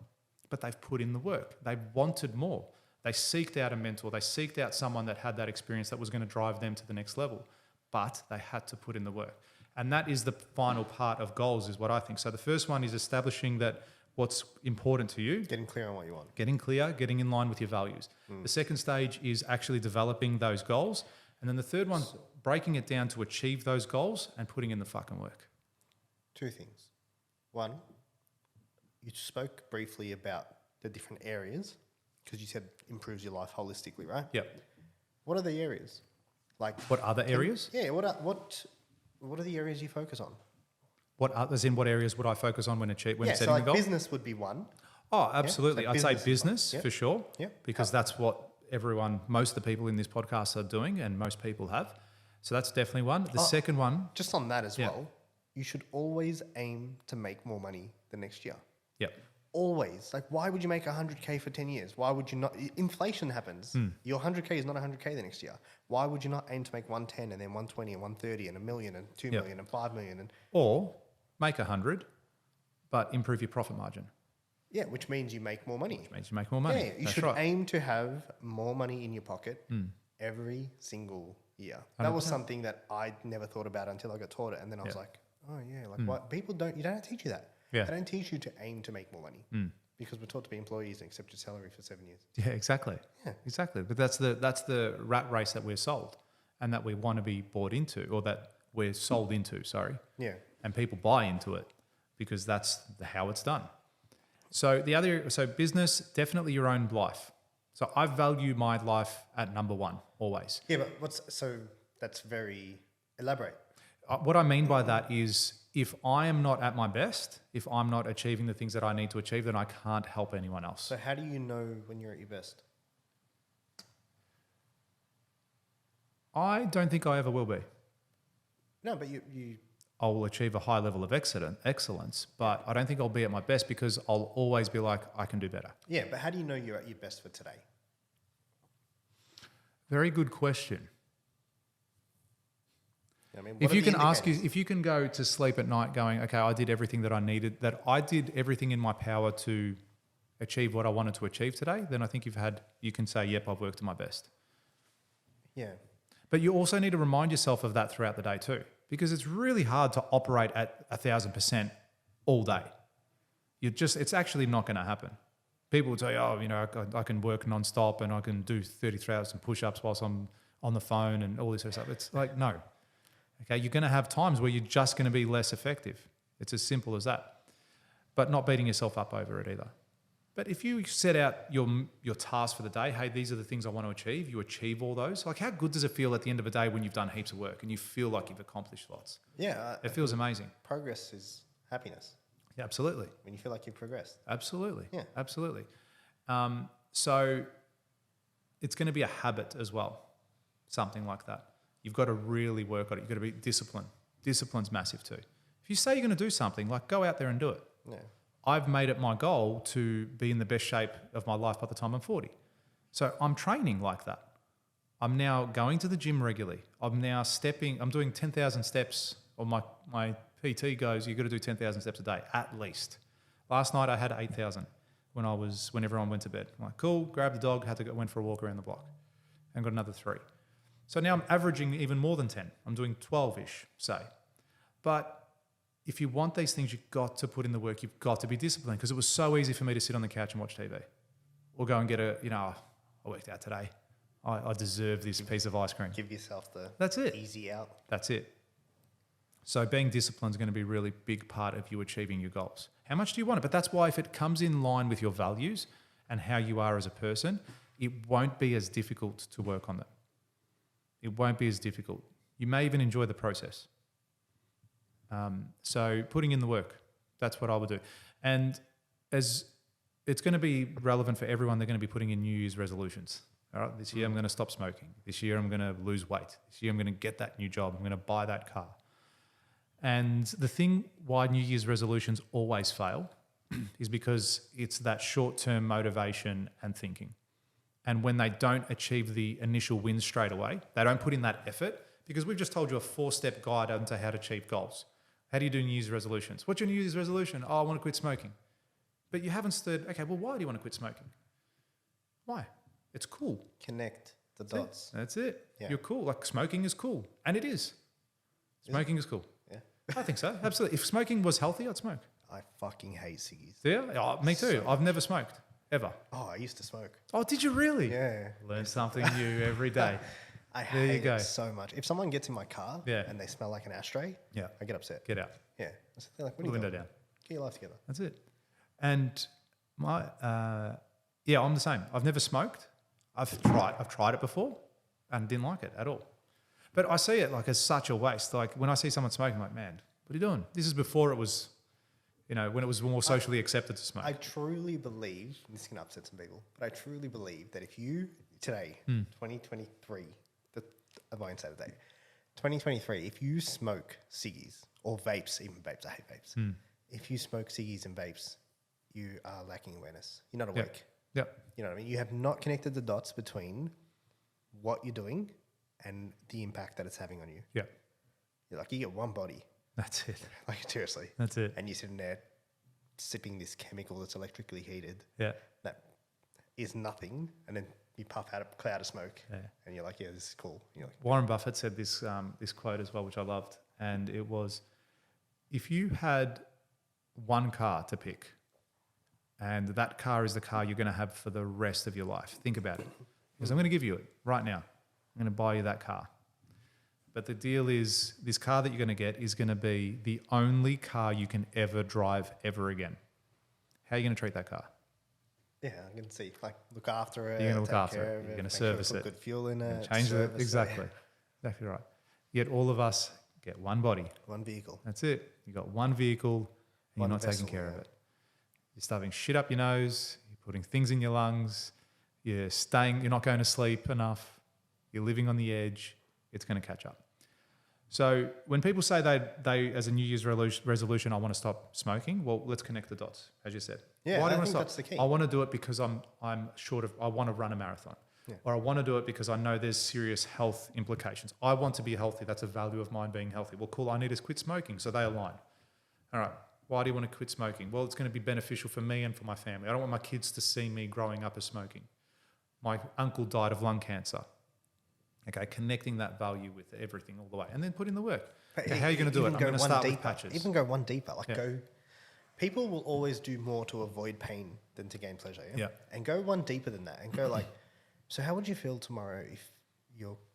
But they've put in the work. They wanted more. They seeked out a mentor. They seeked out someone that had that experience that was going to drive them to the next level. But they had to put in the work. And that is the final part of goals, is what I think. So the first one is establishing that what's important to you. Getting clear on what you want. Getting clear, getting in line with your values. The second stage is actually developing those goals. And then the third one, breaking it down to achieve those goals and putting in the fucking work. Two things. One, you spoke briefly about the different areas because you said improves your life holistically, right? Yep. What are the areas? Like what other areas? Yeah. What are the areas you focus on? What areas would I focus on when setting so a goal? Business would be one. Oh, absolutely. So I'd say business for sure. Yeah. Because that's what most of the people in this podcast are doing, and most people have. So that's definitely one. The second one. Just on that as well, you should always aim to make more money the next year. Yep. Always. Like, why would you make 100K for 10 years? Why would you not? Inflation happens. Your 100K is not 100K the next year. Why would you not aim to make 110 and then 120 and 130 and $1 million and 2 million and 5 million? Or make 100, but improve your profit margin. Yeah, which means you make more money. Which means you make more money. Yeah, you should aim to have more money in your pocket every single year. 100%. That was something that I never thought about until I got taught it. And then I was like, oh yeah, like what people you don't teach you that. Yeah. They don't teach you to aim to make more money because we're taught to be employees and accept your salary for 7 years. Yeah, exactly. Yeah. Exactly. But that's the rat race that we're sold and that we want to be bought into, or that we're sold into, sorry. Yeah. And people buy into it because that's how it's done. So business, definitely your own life. So I value my life at number one, always. Yeah, but that's very elaborate. What I mean by that is if I am not at my best, if I'm not achieving the things that I need to achieve, then I can't help anyone else. So how do you know when you're at your best? I don't think I ever will be. No, but you I will achieve a high level of excellence, but I don't think I'll be at my best because I'll always be like, I can do better. Yeah, but how do you know you're at your best for today? Very good question. I mean, if you can go to sleep at night going, okay, I did everything that I needed, that I did everything in my power to achieve what I wanted to achieve today, then I think you can say, yep, I've worked to my best. Yeah. But you also need to remind yourself of that throughout the day too, because it's really hard to operate at 1,000% all day. It's actually not going to happen. People will tell you, I can work nonstop and I can do 30,000 push-ups whilst I'm on the phone and all this sort of stuff. It's like, no. Okay, you're going to have times where you're just going to be less effective. It's as simple as that. But not beating yourself up over it either. But if you set out your task for the day, hey, these are the things I want to achieve, you achieve all those. Like, how good does it feel at the end of a day when you've done heaps of work and you feel like you've accomplished lots? Yeah. It feels amazing. Progress is happiness. Yeah, absolutely. When you feel like you've progressed. Absolutely. Yeah. Absolutely. So it's going to be a habit as well, something like that. You've got to really work on it. You've got to be disciplined. Discipline's massive too. If you say you're going to do something, like go out there and do it. Yeah. I've made it my goal to be in the best shape of my life by the time I'm 40. So I'm training like that. I'm now going to the gym regularly. I'm doing 10,000 steps, or my PT goes, you've got to do 10,000 steps a day, at least. Last night I had 8,000 when everyone went to bed. I'm like, cool, grabbed the dog, went for a walk around the block and got another 3. So now I'm averaging even more than 10. I'm doing 12-ish, say. But if you want these things, you've got to put in the work. You've got to be disciplined, because it was so easy for me to sit on the couch and watch TV or go and get I worked out today. I deserve this piece of ice cream. Give yourself That's it. Easy out. That's it. So being disciplined is going to be a really big part of you achieving your goals. How much do you want it? But that's why if it comes in line with your values and how you are as a person, it won't be as difficult to work on them. It won't be as difficult. You may even enjoy the process. So putting in the work, that's what I would do. And as it's going to be relevant for everyone, they're going to be putting in New Year's resolutions. All right, this year I'm going to stop smoking. This year I'm going to lose weight. This year I'm going to get that new job. I'm going to buy that car. And the thing why New Year's resolutions always fail is because it's that short-term motivation and thinking. And when they don't achieve the initial win straight away, they don't put in that effort, Because we've just told you a 4-step guide onto how to achieve goals. How do you do New Year's resolutions? What's your New Year's resolution? Oh, I want to quit smoking. But you haven't said, okay, well, why do you want to quit smoking? Why? It's cool. Connect the dots. That's it. Yeah. You're cool. Like smoking is cool. And it is. Smoking is cool. Yeah. I think so. Absolutely. If smoking was healthy, I'd smoke. I fucking hate ciggies. Yeah? Oh, me too. I've never smoked. Ever. Oh, I used to smoke. Oh, did you really? Yeah. Learn something new every day. I hate it so much. If someone gets in my car and they smell like an ashtray, I get upset. Get out. Yeah. They're like, what Put the are you window doing? down. Get your life together. That's it. And my, I'm the same. I've never smoked. I've tried it before and didn't like it at all. But I see it like as such a waste. Like when I see someone smoking, I'm like, man, what are you doing? This is before it was, when it was more socially accepted to smoke. I truly believe, and this can upset some people, but I truly believe that if you, today, 2023, I won't say today, 2023, if you smoke ciggies or vapes, even vapes, I hate vapes. If you smoke ciggies and vapes, you are lacking awareness. You're not awake. Yep. You know what I mean? You have not connected the dots between what you're doing and the impact that it's having on you. Yep. You're like, you get one body. That's it. Like, seriously. That's it. And you're sitting there sipping this chemical that's electrically heated. Yeah. That is nothing. And then you puff out a cloud of smoke. Yeah. And you're like, yeah, this is cool. And you're like, Warren Buffett said this quote as well, which I loved. And it was, if you had one car to pick, and that car is the car you're going to have for the rest of your life. Think about it. Because I'm going to give you it right now. I'm going to buy you that car. But the deal is this car that you're going to get is going to be the only car you can ever drive ever again. How are you going to treat that car? Yeah, I'm going to see. Like, look after it. You're going to look after it. You're going to service it. Good fuel in it. Change it. Exactly. Exactly right. Yet all of us get one body. One vehicle. That's it. You got one vehicle and you're not taking care of it. You're stuffing shit up your nose, you're putting things in your lungs, you're not going to sleep enough, you're living on the edge, it's going to catch up. So when people say they as a New Year's resolution, I want to stop smoking, well, let's connect the dots, as you said. Yeah, Why do I I want to think stop? that's the key. I want to do it because I want to run a marathon. Yeah. Or I want to do it because I know there's serious health implications. I want to be healthy. That's a value of mine, being healthy. Well, cool, I need to quit smoking. So they align. All right. Why do you want to quit smoking? Well, it's going to be beneficial for me and for my family. I don't want my kids to see me growing up as smoking. My uncle died of lung cancer. Okay, connecting that value with everything all the way. And then put in the work. Okay, how are you going to do it? I'm going to start with patches. Even go one deeper. People will always do more to avoid pain than to gain pleasure. Yeah? And go one deeper than that and go like, so how would you feel tomorrow if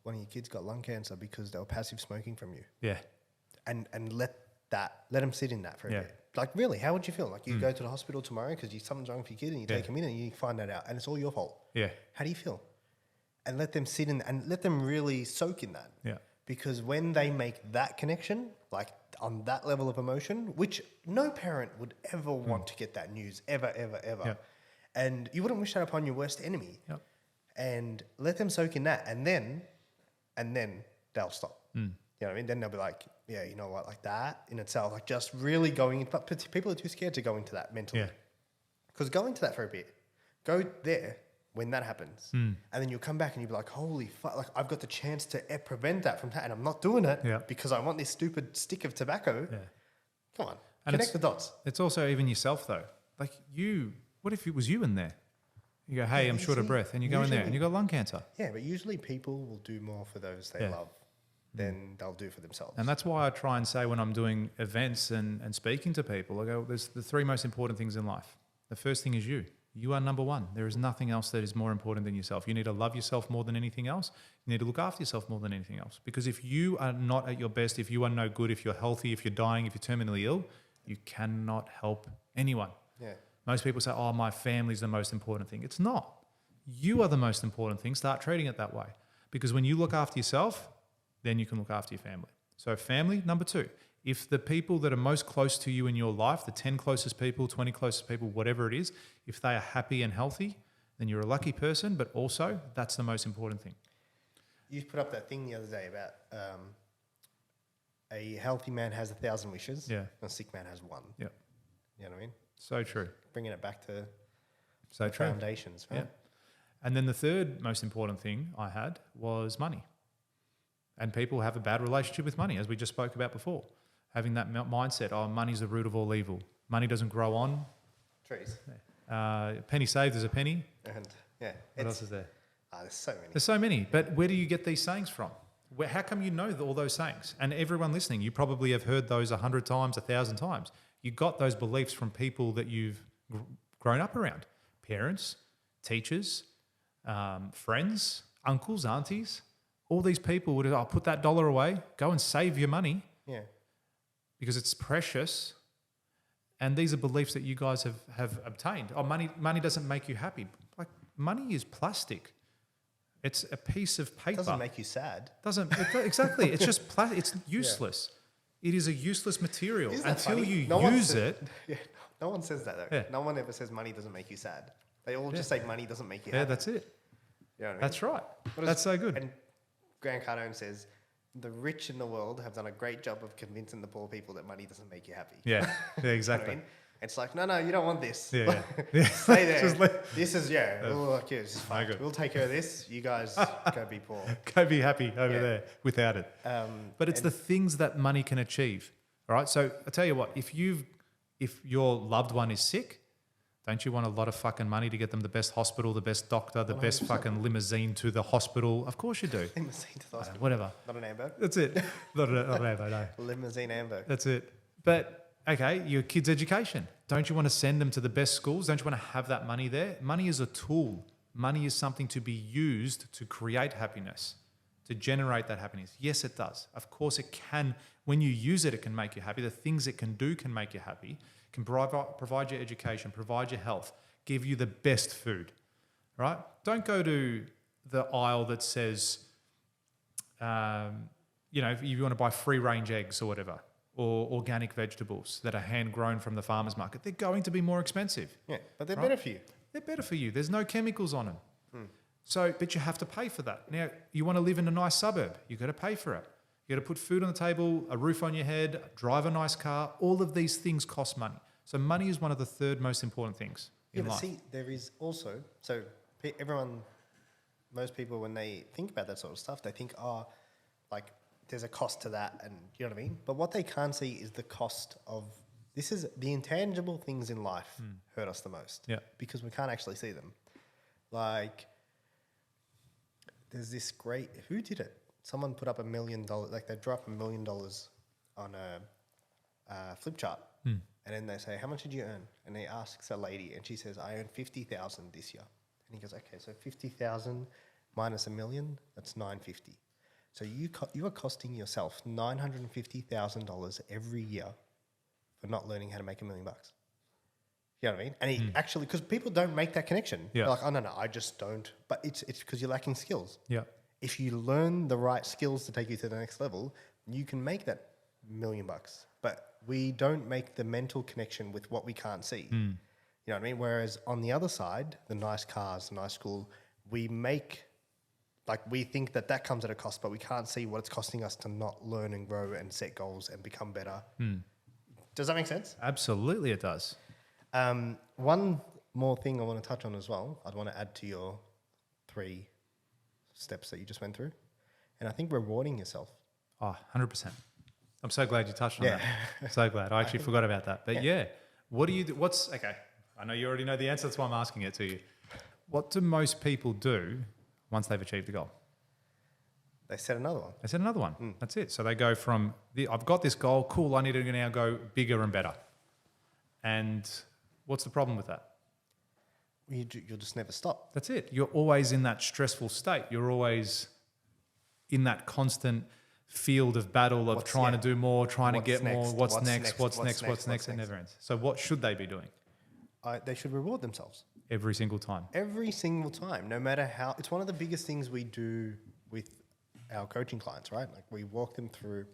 one of your kids got lung cancer because they were passive smoking from you? Yeah. And let them sit in that for a bit. Like, really, how would you feel? Like, you go to the hospital tomorrow because something's wrong with your kid and you take him in and you find that out and it's all your fault. Yeah. How do you feel? And let them sit in and let them really soak in that. Yeah. Because when they make that connection, like on that level of emotion, which no parent would ever want to get that news, ever. Yep. And you wouldn't wish that upon your worst enemy. Yep. And let them soak in that and then they'll stop. You know what I mean? Then they'll be like, yeah, you know what, like that in itself, like just really going into, but people are too scared to go into that mentally. Because go into that for a bit. Go there when that happens. And then you'll come back and you'll be like, holy fuck, like I've got the chance to prevent that from and I'm not doing it because I want this stupid stick of tobacco. Yeah. Come on, and connect the dots. It's also even yourself though. Like what if it was you in there? You go, hey, I'm short of breath. And you go in there and you got lung cancer. Yeah, but usually people will do more for those they love than they'll do for themselves. And that's why I try and say when I'm doing events and speaking to people, I go, there's the 3 most important things in life. The first thing is you. You are number one. There is nothing else that is more important than yourself. You need to love yourself more than anything else. You need to look after yourself more than anything else. Because if you are not at your best, if you are no good, if you're healthy, if you're dying, if you're terminally ill, you cannot help anyone. Yeah. Most people say, oh, my family's the most important thing. It's not. You are the most important thing. Start treating it that way. Because when you look after yourself, then you can look after your family. So family, number 2. If the people that are most close to you in your life, the 10 closest people, 20 closest people, whatever it is, if they are happy and healthy, then you're a lucky person, but also that's the most important thing. You put up that thing the other day about a healthy man has 1,000 wishes, and a sick man has one. Yeah. You know what I mean? So true. Bringing it back to foundations. Right? Yeah. And then the third most important thing I had was money. And people have a bad relationship with money, as we just spoke about before. Having that mindset, oh, money's the root of all evil. Money doesn't grow on trees. Penny saved is a penny. And yeah. What else is there? There's so many. There's so many. But where do you get these sayings from? How come you know all those sayings? And everyone listening, you probably have heard those 100 times, 1,000 times. You got those beliefs from people that you've grown up around. Parents, teachers, friends, uncles, aunties. All these people would have, put that dollar away, go and save your money. Yeah. Because it's precious. And these are beliefs that you guys have obtained. Oh, money doesn't make you happy. Like, money is plastic. It's a piece of paper. It doesn't make you sad. Exactly. It's just it's useless. Yeah. It is a useless material until you use it. Yeah, no one says that though. Yeah. No one ever says money doesn't make you sad. They all just say money doesn't make you happy. Yeah, that's it. You know what I mean? That's right. That's so good. And Grant Cardone says, the rich in the world have done a great job of convincing the poor people that money doesn't make you happy. Yeah, yeah, exactly. You know what I mean? It's like, no, you don't want this. Yeah. Stay there. This is, this is fine. We'll take care of this. You guys go be poor. Go be happy over there without it. But it's the things that money can achieve. All right. So I tell you what, if your loved one is sick, don't you want a lot of fucking money to get them the best hospital, the best doctor, the 100%. Best fucking limousine to the hospital? Of course you do. Limousine to the hospital. Whatever. Not an Amber. That's it. Not an Amber, no. Limousine Amber. That's it. But, okay, your kids' education. Don't you want to send them to the best schools? Don't you want to have that money there? Money is a tool. Money is something to be used to create happiness, to generate that happiness. Yes, it does. Of course it can. When you use it, it can make you happy. The things it can do can make you happy. Can provide your education, provide your health, give you the best food, right? Don't go to the aisle that says, if you want to buy free-range eggs or whatever, or organic vegetables that are hand-grown from the farmer's market. They're going to be more expensive. Yeah, but they're better for you. They're better for you. There's no chemicals on them. So, but you have to pay for that. Now, you want to live in a nice suburb. You've got to pay for it. You got to put food on the table, a roof on your head, drive a nice car. All of these things cost money. So money is one of the third most important things in life. See, there is also, most people, when they think about that sort of stuff, they think, there's a cost to that, and you know what I mean? But what they can't see is the cost of, this is the intangible things in life hurt us the most. Yeah. Because we can't actually see them. Like, there's this great, who did it? Someone put up $1 million, they drop $1 million on a flip chart. And then they say, how much did you earn? And he asks a lady, and she says, I earned 50,000 this year. And he goes, okay, so 50,000 minus $1 million, that's 950. So you are costing yourself $950,000 every year for not learning how to make $1 million. You know what I mean? And he actually, because people don't make that connection. Yeah. They're like, oh no, I just don't. But it's because you're lacking skills. Yeah. If you learn the right skills to take you to the next level, you can make that $1 million. But we don't make the mental connection with what we can't see. You know what I mean? Whereas on the other side, the nice cars, the nice school, we think that comes at a cost, but we can't see what it's costing us to not learn and grow and set goals and become better. Does that make sense? Absolutely it does. One more thing I want to touch on as well, I'd want to add to your 3 steps that you just went through. And I think rewarding yourself. Oh, 100%. I'm so glad you touched on that. So glad. I actually forgot about that. But what do you do? Okay, I know you already know the answer. That's why I'm asking it to you. What do most people do once they've achieved a goal? They set another one. They set another one. That's it. So they go from, I've got this goal. Cool, I need to now go bigger and better. And what's the problem with that? You'll just never stop. That's it. You're always in that stressful state. You're always in that constant field of battle of trying to do more, trying to get more. What's next? It never ends. So what should they be doing? They should reward themselves. Every single time. Every single time, no matter how. It's one of the biggest things we do with our coaching clients, right? Like we walk them through,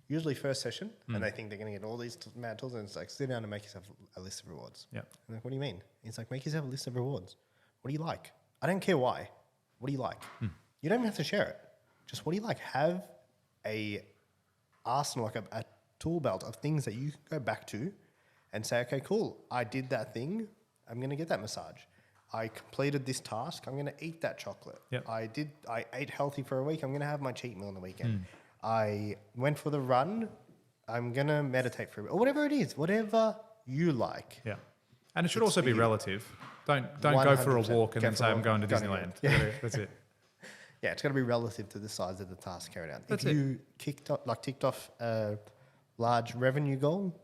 usually first session, and they think they're going to get all these mad tools, and it's like, sit down and make yourself a list of rewards. Yeah. I'm like, what do you mean? It's like, make yourself a list of rewards. What do you like? I don't care why. What do you like? You don't even have to share it. Just what do you like? Have a arsenal, like a tool belt of things that you can go back to and say, okay, cool, I did that thing. I'm going to get that massage. I completed this task. I'm going to eat that chocolate. Yep. I ate healthy for a week. I'm going to have my cheat meal on the weekend. I went for the run. I'm going to meditate for a week. Or whatever it is, whatever you like. Yeah. And it should also be relative. Don't go for a walk and then say, I'm going to Disneyland. Yeah. That's it. Yeah, it's got to be relative to the size of the task carried out. That's if you ticked off a large revenue goal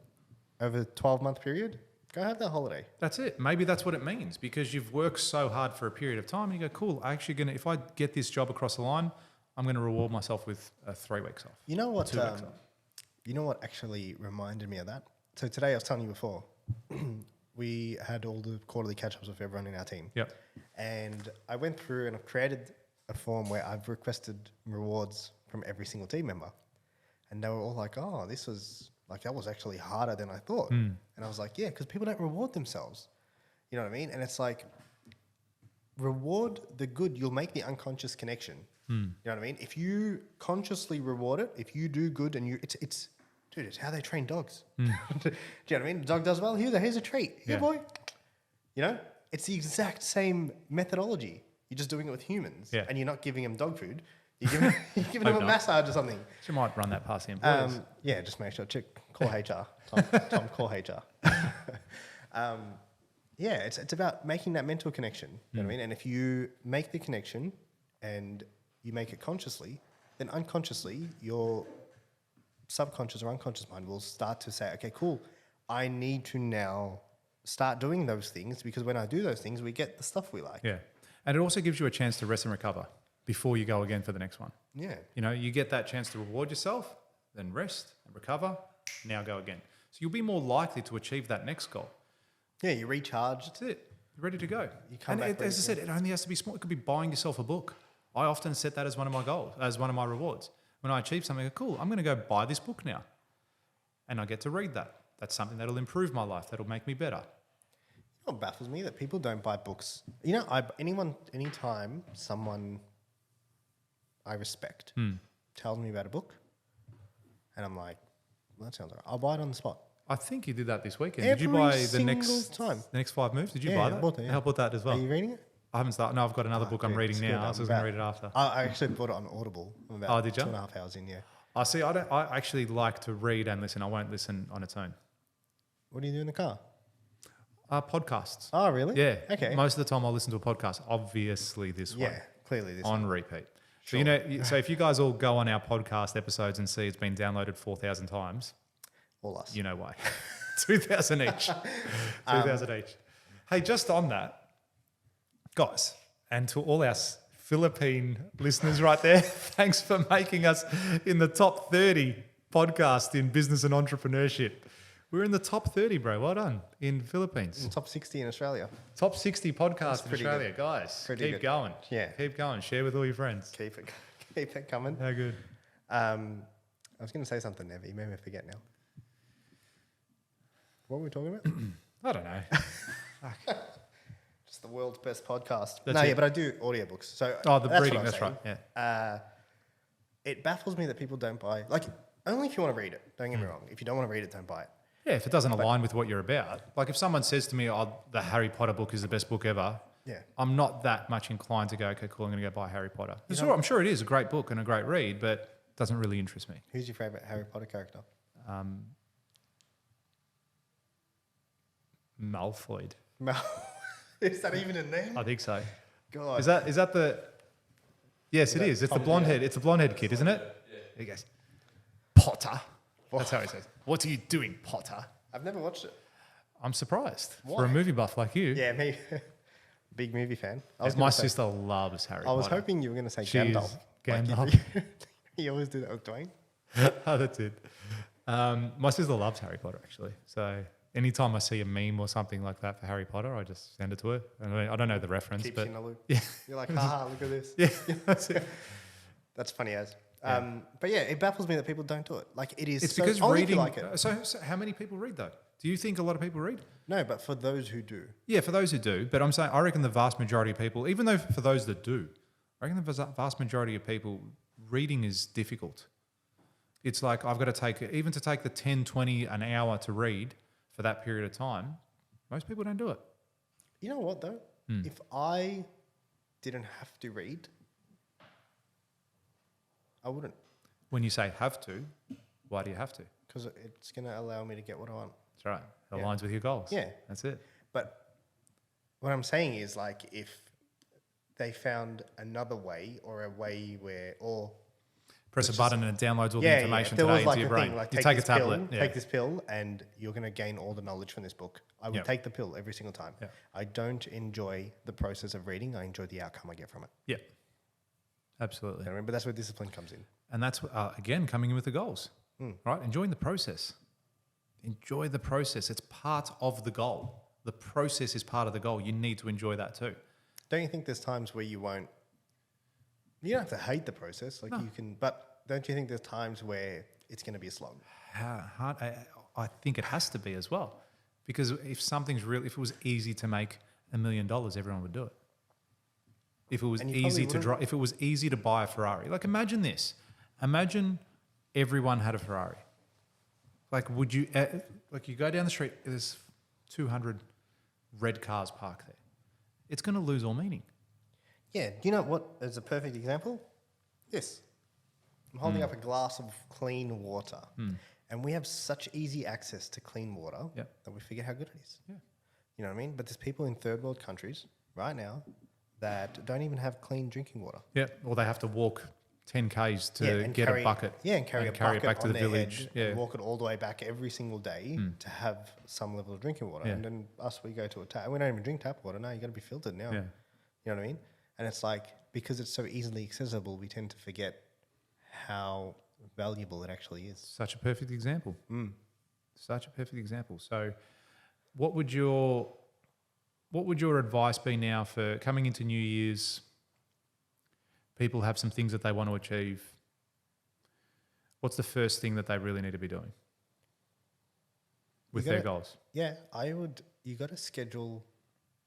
over a 12-month period, go have that holiday. That's it. Maybe that's what it means, because you've worked so hard for a period of time and you go, cool, if I get this job across the line, I'm going to reward myself with 3 weeks off. You know what? 2 weeks off. You know what actually reminded me of that? So today I was telling you before, we had all the quarterly catch-ups with everyone in our team. Yep. And I went through and I've created a form where I've requested rewards from every single team member. And they were all like, oh, that was actually harder than I thought. And I was like, yeah, because people don't reward themselves. You know what I mean? And it's like, reward the good, you'll make the unconscious connection. You know what I mean? If you consciously reward it, if you do good and it's how they train dogs. Do you know what I mean? The dog does well, here's a treat. Here, boy. You know, it's the exact same methodology. You're just doing it with humans, and you're not giving them dog food. You're giving them a massage or something. You might run that past the employees. Yeah, just make sure. Call HR. Tom, call HR. Yeah, it's about making that mental connection. You know what I mean? And if you make the connection and you make it consciously, then unconsciously your subconscious or unconscious mind will start to say, okay, cool, I need to now start doing those things, because when I do those things, we get the stuff we like. Yeah. And it also gives you a chance to rest and recover before you go again for the next one. Yeah. You know, you get that chance to reward yourself, then rest and recover, now go again. So you'll be more likely to achieve that next goal. Yeah, you recharge. That's it. You're ready to go. You come back as I said, it only has to be small. It could be buying yourself a book. I often set that as one of my goals, as one of my rewards. When I achieve something, I go, cool, I'm going to go buy this book now. And I get to read that. That's something that'll improve my life. That'll make me better. You know what baffles me? That people don't buy books. You know, anytime someone I respect tells me about a book, and I'm like, well, that sounds all right. I'll buy it on the spot. I think you did that this weekend. Every did you buy the single next time. The next 5 moves? Did you buy that? I bought that, yeah. I bought that as well. Are you reading it? I haven't started. No, I've got another book I'm reading now. I was going to read it after. I actually bought it on Audible. I'm about did you? 2.5 hours in, yeah. I see. I actually like to read and listen. I won't listen on its own. What do you do in the car? Podcasts. Oh, really? Yeah. Okay. Most of the time I'll listen to a podcast. Obviously this one. Yeah, clearly this on one. repeat. Sure. So, so if you guys all go on our podcast episodes and see it's been downloaded 4,000 times, all us. you know why. 2,000 each. 2,000 each. Hey, just on that, guys, and to all our Philippine listeners right there, thanks for making us in the top 30 podcast in business and entrepreneurship. We're in the top 30, bro. Well done. In Philippines. In top 60 in Australia. Top 60 podcast in Australia. Good. Guys, pretty keep good. going. Yeah. Keep going. Share with all your friends. Keep it coming. How good. I was going to say something, Nev. You made me forget now. What were we talking about? I don't know. Just the world's best podcast. That's it. Yeah, but I do audiobooks. So The reading. what I'm That's saying. right. Yeah. It baffles me that people don't buy. Like, only if you want to read it. Don't get me wrong. If you don't want to read it, don't buy it. Yeah, if it doesn't align with what you're about. Like if someone says to me, oh, the Harry Potter book is the best book ever, Yeah. I'm not that much inclined to go, okay, cool, I'm going to go buy Harry Potter. I'm sure it is a great book and a great read, but it doesn't really interest me. Who's your favourite Harry Potter character? Malfoy. Is that even a name? I think so. God. Is that the... Yes, it is. It's the blonde head. It's the blonde head kid, isn't it? Yeah. He goes, Potter. That's how he says. What are you doing, Potter? I've never watched it. I'm surprised. Why? For a movie buff like you. Yeah, me. Big movie fan. My sister loves Harry Potter. I was hoping you were going to say She Gandalf. is Gandalf. Like you always do that with Dwayne. Oh, that's it. My sister loves Harry Potter, actually. So anytime I see a meme or something like that for Harry Potter, I just send it to her. I don't know the reference, Keeps but you in the loop. yeah, You're like, haha, look at this. yeah, that's it. That's funny as. But yeah, it baffles me that people don't do it. Like it is. It's so, because only if you reading. like it. So how many people read though? Do you think a lot of people read? No, but for those who do. Yeah, for those who do. But I'm saying I reckon the vast majority of people, even though for those that do, I reckon the vast majority of people, reading is difficult. It's like I've got to take the 10, 20, an hour to read for that period of time. Most people don't do it. You know what though? If I didn't have to read, I wouldn't. When you say have to, why do you have to? Because it's going to allow me to get what I want. That's right. It aligns with your goals. Yeah. That's it. But what I'm saying is, like, if they found another way or a way where, or press a button and it downloads all the information There today was like into your a brain. thing, like, you take a tablet. take this pill and you're going to gain all the knowledge from this book. I would take the pill every single time. Yeah. I don't enjoy the process of reading. I enjoy the outcome I get from it. Yeah. Absolutely. So remember, that's where discipline comes in. And that's, again, coming in with the goals, right? Enjoying the process. Enjoy the process. It's part of the goal. The process is part of the goal. You need to enjoy that too. Don't you think there's times where you don't have to hate the process, like you can, but don't you think there's times where it's going to be a slog? I think it has to be as well, because if it was easy to make $1 million, everyone would do it. If it was easy to drive, if it was easy to buy a Ferrari, like imagine this, imagine everyone had a Ferrari. Like, would you, like you go down the street, there's 200 red cars parked there. It's going to lose all meaning. Yeah. Do you know what is a perfect example? This. I'm holding up a glass of clean water. And we have such easy access to clean water that we forget how good it is. Yeah. You know what I mean? But there's people in third world countries right now that don't even have clean drinking water. Yeah. Or they have to walk 10 Ks to get a bucket. Yeah, and carry it back to the village. And walk it all the way back every single day to have some level of drinking water. Yeah. And then we go to a tap. We don't even drink tap water now. You got to be filtered now. Yeah. You know what I mean? And it's like, because it's so easily accessible, we tend to forget how valuable it actually is. Such a perfect example. Such a perfect example. So what would your advice be now for coming into New Year's? People have some things that they want to achieve. What's the first thing that they really need to be doing with their goals? Yeah, you got to schedule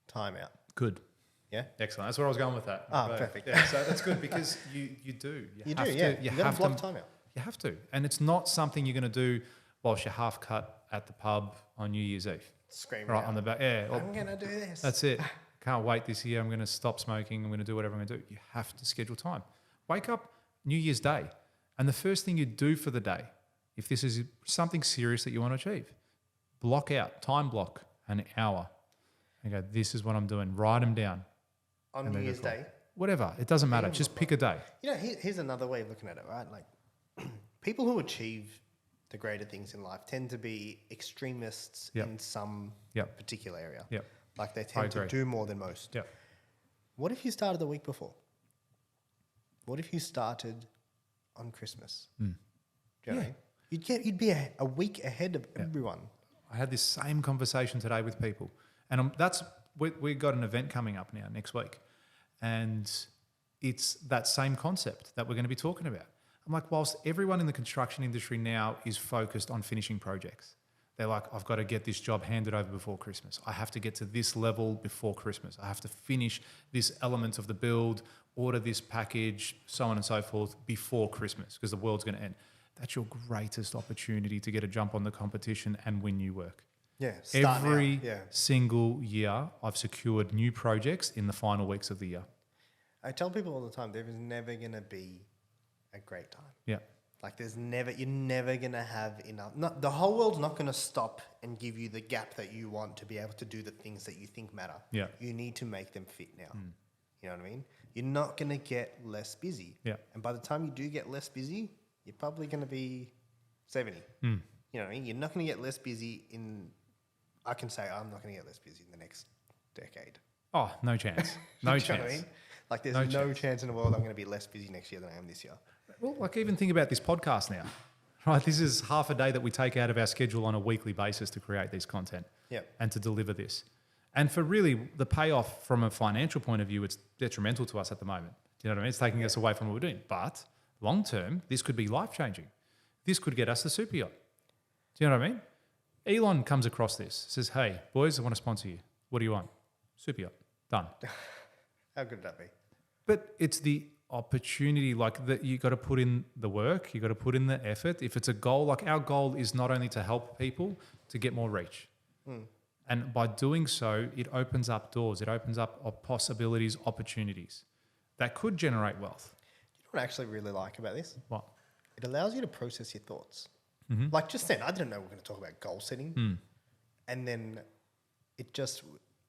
time out. Good. Yeah. Excellent. That's where I was going with that. Perfect. Yeah, so that's good because you do. You got to block time out. You have to. And it's not something you're going to do whilst you're half cut at the pub on New Year's Eve. Screaming right out. on the back. Yeah. I'm going to do this. That's it. Can't wait this year. I'm going to stop smoking. I'm going to do whatever I'm going to do. You have to schedule time. Wake up New Year's Day. And the first thing you do for the day, if this is something serious that you want to achieve, time block an hour and go, this is what I'm doing. Write them down. On New Year's Day? Whatever. It doesn't matter. Just pick a day. You know, here's another way of looking at it, right? Like, people who achieve the greater things in life tend to be extremists in some particular area. Yep. Like, they tend to do more than most. Yep. What if you started the week before? What if you started on Christmas? Do you know what I mean? You'd be a week ahead of everyone. I had this same conversation today with people. And we got an event coming up now next week. And it's that same concept that we're going to be talking about. I'm like, whilst everyone in the construction industry now is focused on finishing projects, they're like, I've got to get this job handed over before Christmas. I have to get to this level before Christmas. I have to finish this element of the build, order this package, so on and so forth before Christmas because the world's going to end. That's your greatest opportunity to get a jump on the competition and win new work. Yeah. Every single year, I've secured new projects in the final weeks of the year. I tell people all the time, there is never going to be a great time. Yeah. Like you're never going to have enough. The whole world's not going to stop and give you the gap that you want to be able to do the things that you think matter. Yeah. You need to make them fit now. You know what I mean? You're not going to get less busy. Yeah. And by the time you do get less busy, you're probably going to be 70. You know what I mean? You're not going to get less busy I can say I'm not going to get less busy in the next decade. Oh, no chance. No chance. You know what I mean? Like there's no chance in the world I'm going to be less busy next year than I am this year. Well, like even think about this podcast now, right? This is half a day that we take out of our schedule on a weekly basis to create this content and to deliver this. And for really the payoff from a financial point of view, it's detrimental to us at the moment. Do you know what I mean? It's taking us away from what we're doing. But long term, this could be life-changing. This could get us the super yacht. Do you know what I mean? Elon comes across this, says, hey, boys, I want to sponsor you. What do you want? Super yacht. Done. How good would that be? But it's the opportunity, like that you got to put in the work, you got to put in the effort. If it's a goal, like our goal is not only to help people to get more reach. And by doing so, it opens up doors. It opens up possibilities, opportunities that could generate wealth. You know what I actually really like about this? What? It allows you to process your thoughts. Mm-hmm. Like just then, I didn't know we were going to talk about goal setting. And then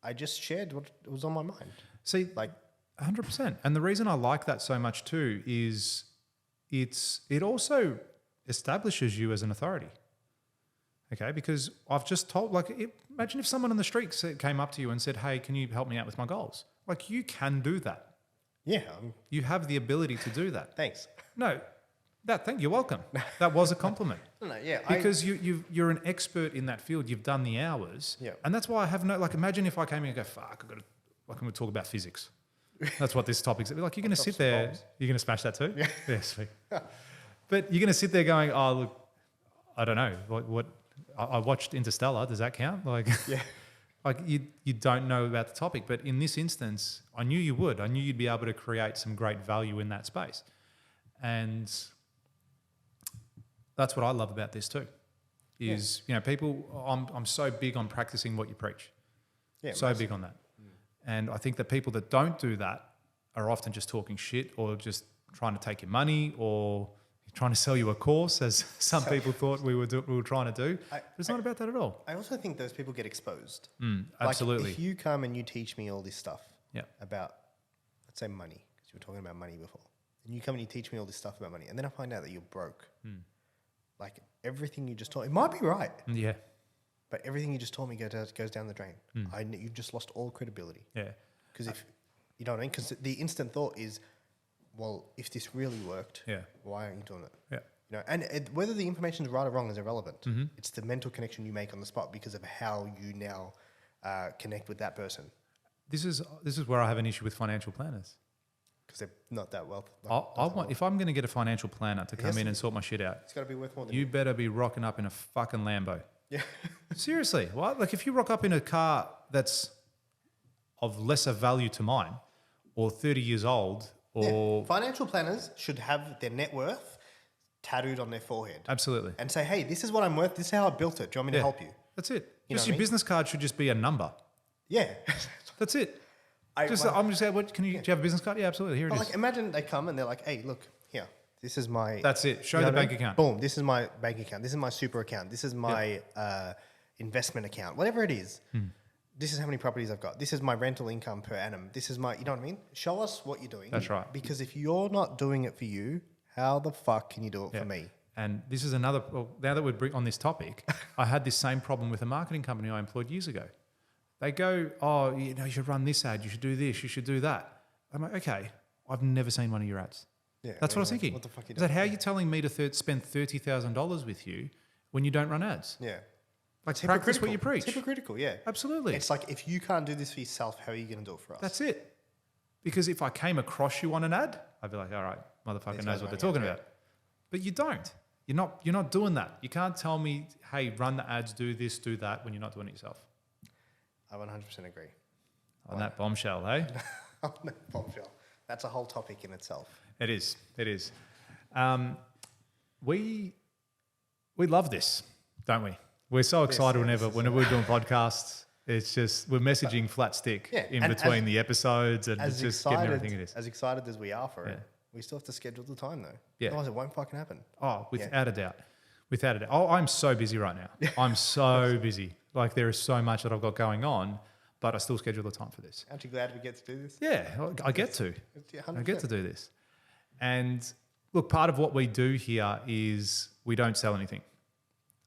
I just shared what was on my mind. See, like 100%. And the reason I like that so much too is it also establishes you as an authority. Okay, because I've just told, imagine if someone on the street came up to you and said, hey, can you help me out with my goals? Like, you can do that. Yeah. You have the ability to do that. Thanks. No, you're welcome. That was a compliment. Yeah. Because you're an expert in that field. You've done the hours. Yeah. And that's why I have imagine if I came in and go, fuck, I'm going to talk about physics. That's what this topic's like. You're going to sit there. Bombs. You're going to smash that too? Yeah, sweet. But you're going to sit there going, oh, look, I don't know. What I watched Interstellar. Does that count? Yeah. Like you don't know about the topic. But in this instance, I knew you would. I knew you'd be able to create some great value in that space. And that's what I love about this too. Is, people, I'm so big on practicing what you preach. Yeah. So big on that. And I think that people that don't do that are often just talking shit or just trying to take your money or trying to sell you a course, as some people thought we were trying to do. But it's not about that at all. I also think those people get exposed. Absolutely. Like if you come and you teach me all this stuff Yeah. about, let's say money, because you were talking about money before, and you come and you teach me all this stuff about money, and then I find out that you're broke. Like everything you just taught, it might be right. Yeah. But everything you just told me goes down the drain. You've just lost all credibility. Yeah. Because if, you know what I mean? Because the instant thought is, well, if this really worked, why aren't you doing it? Yeah. And whether the information is right or wrong is irrelevant. It's the mental connection you make on the spot because of how you now connect with that person. This is where I have an issue with financial planners. Because they're not that wealth. If I'm going to get a financial planner to come in and sort my shit out, it's got to be worth more than you better be rocking up in a fucking Lambo. Yeah. Seriously. What? Like if you rock up in a car that's of lesser value to mine or 30 years old or... Financial planners should have their net worth tattooed on their forehead. Absolutely. And say, hey, this is what I'm worth. This is how I built it. Do you want me to help you? That's it. Your business card should just be a number. Yeah. That's it. I'm just saying, do you have a business card? Yeah, absolutely. Here it is. Like imagine they come and they're like, hey, look, here. This is my... That's it. Show the bank account. Boom. This is my bank account. This is my super account. This is my investment account. Whatever it is. This is how many properties I've got. This is my rental income per annum. This is my... You know what I mean? Show us what you're doing. That's right. Because if you're not doing it for you, how the fuck can you do it for me? And this is another... Well, now that we're on this topic, I had this same problem with a marketing company I employed years ago. They go, oh, you should run this ad. You should do this. You should do that. I'm like, okay, I've never seen one of your ads. Yeah, that's what I was thinking. What the fuck are you doing? Is that how you're telling me to spend $30,000 with you when you don't run ads? Yeah. Like practice what you preach. It's hypocritical, yeah. Absolutely. It's like if you can't do this for yourself, how are you going to do it for us? That's it. Because if I came across you on an ad, I'd be like, all right, motherfucker knows what they're talking about. But you don't. You're not doing that. You can't tell me, hey, run the ads, do this, do that when you're not doing it yourself. I 100% agree. On that bombshell, hey? On that bombshell. That's a whole topic in itself. It is. We love this, don't we? We're so excited whenever we're doing podcasts. It's just we're messaging flat stick in between the episodes and it's just getting everything it is. As excited as we are for it, we still have to schedule the time though. Yeah. Otherwise it won't fucking happen. Oh, without a doubt. Without a doubt. Oh, I'm so busy right now. I'm so busy. Like there is so much that I've got going on, but I still schedule the time for this. Aren't you glad we get to do this? Yeah, I get to. I get to do this. And look, part of what we do here is we don't sell anything.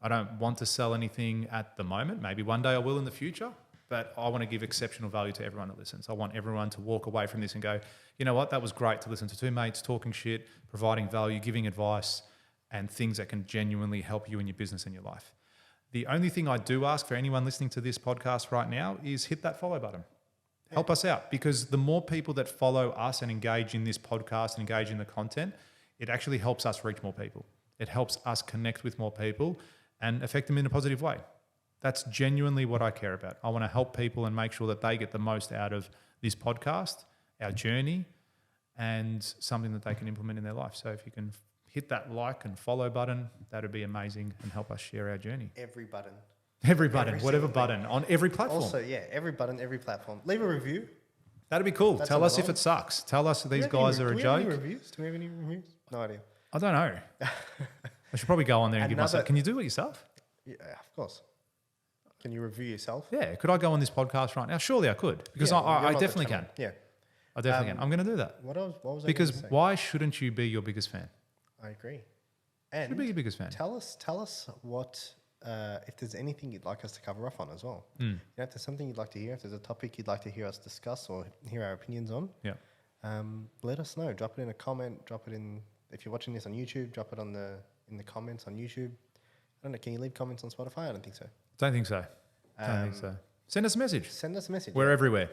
I don't want to sell anything at the moment. Maybe one day I will in the future, but I want to give exceptional value to everyone that listens. I want everyone to walk away from this and go, you know what, that was great to listen to two mates talking shit, providing value, giving advice, and things that can genuinely help you in your business and your life. The only thing I do ask for anyone listening to this podcast right now is hit that follow button. Help us out, because the more people that follow us and engage in this podcast and engage in the content, it actually helps us reach more people. It helps us connect with more people and affect them in a positive way. That's genuinely what I care about. I want to help people and make sure that they get the most out of this podcast, our journey, and something that they can implement in their life. So if you can hit that like and follow button, that would be amazing and help us share our journey. Every button. Every button, whatever button, on every platform. Also, yeah, every button, every platform. Leave a review. That'd be cool. Tell us if it sucks. Tell us that these guys are a joke. Do we have any reviews? Do we have any reviews? No idea. I don't know. I should probably go on there and give myself. Can you do it yourself? Yeah, of course. Can you review yourself? Yeah. Could I go on this podcast right now? Surely I could, because I definitely can. Yeah. I definitely can. I'm going to do that. What was I Because gonna say? why shouldn't you be your biggest fan? I agree. And should be your biggest fan. Tell us what if there's anything you'd like us to cover off on as well. Mm. If there's something you'd like to hear, if there's a topic you'd like to hear us discuss or hear our opinions on, let us know. Drop it in a comment. Drop it in if you're watching this on YouTube. Drop it in the comments on YouTube. I don't know. Can you leave comments on Spotify? I don't think so. Don't think so. Don't think so. Send us a message. Send us a message. We're everywhere.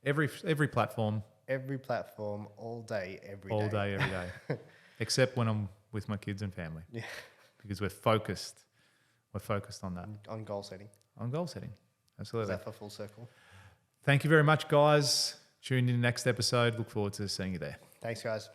Every platform. Every platform, all day, every day. All day, every day. Except when I'm with my kids and family. Yeah. Because we're focused. We're focused on that. On goal setting. On goal setting. Absolutely. Is that for full circle? Thank you very much, guys. Tune in next episode. Look forward to seeing you there. Thanks, guys.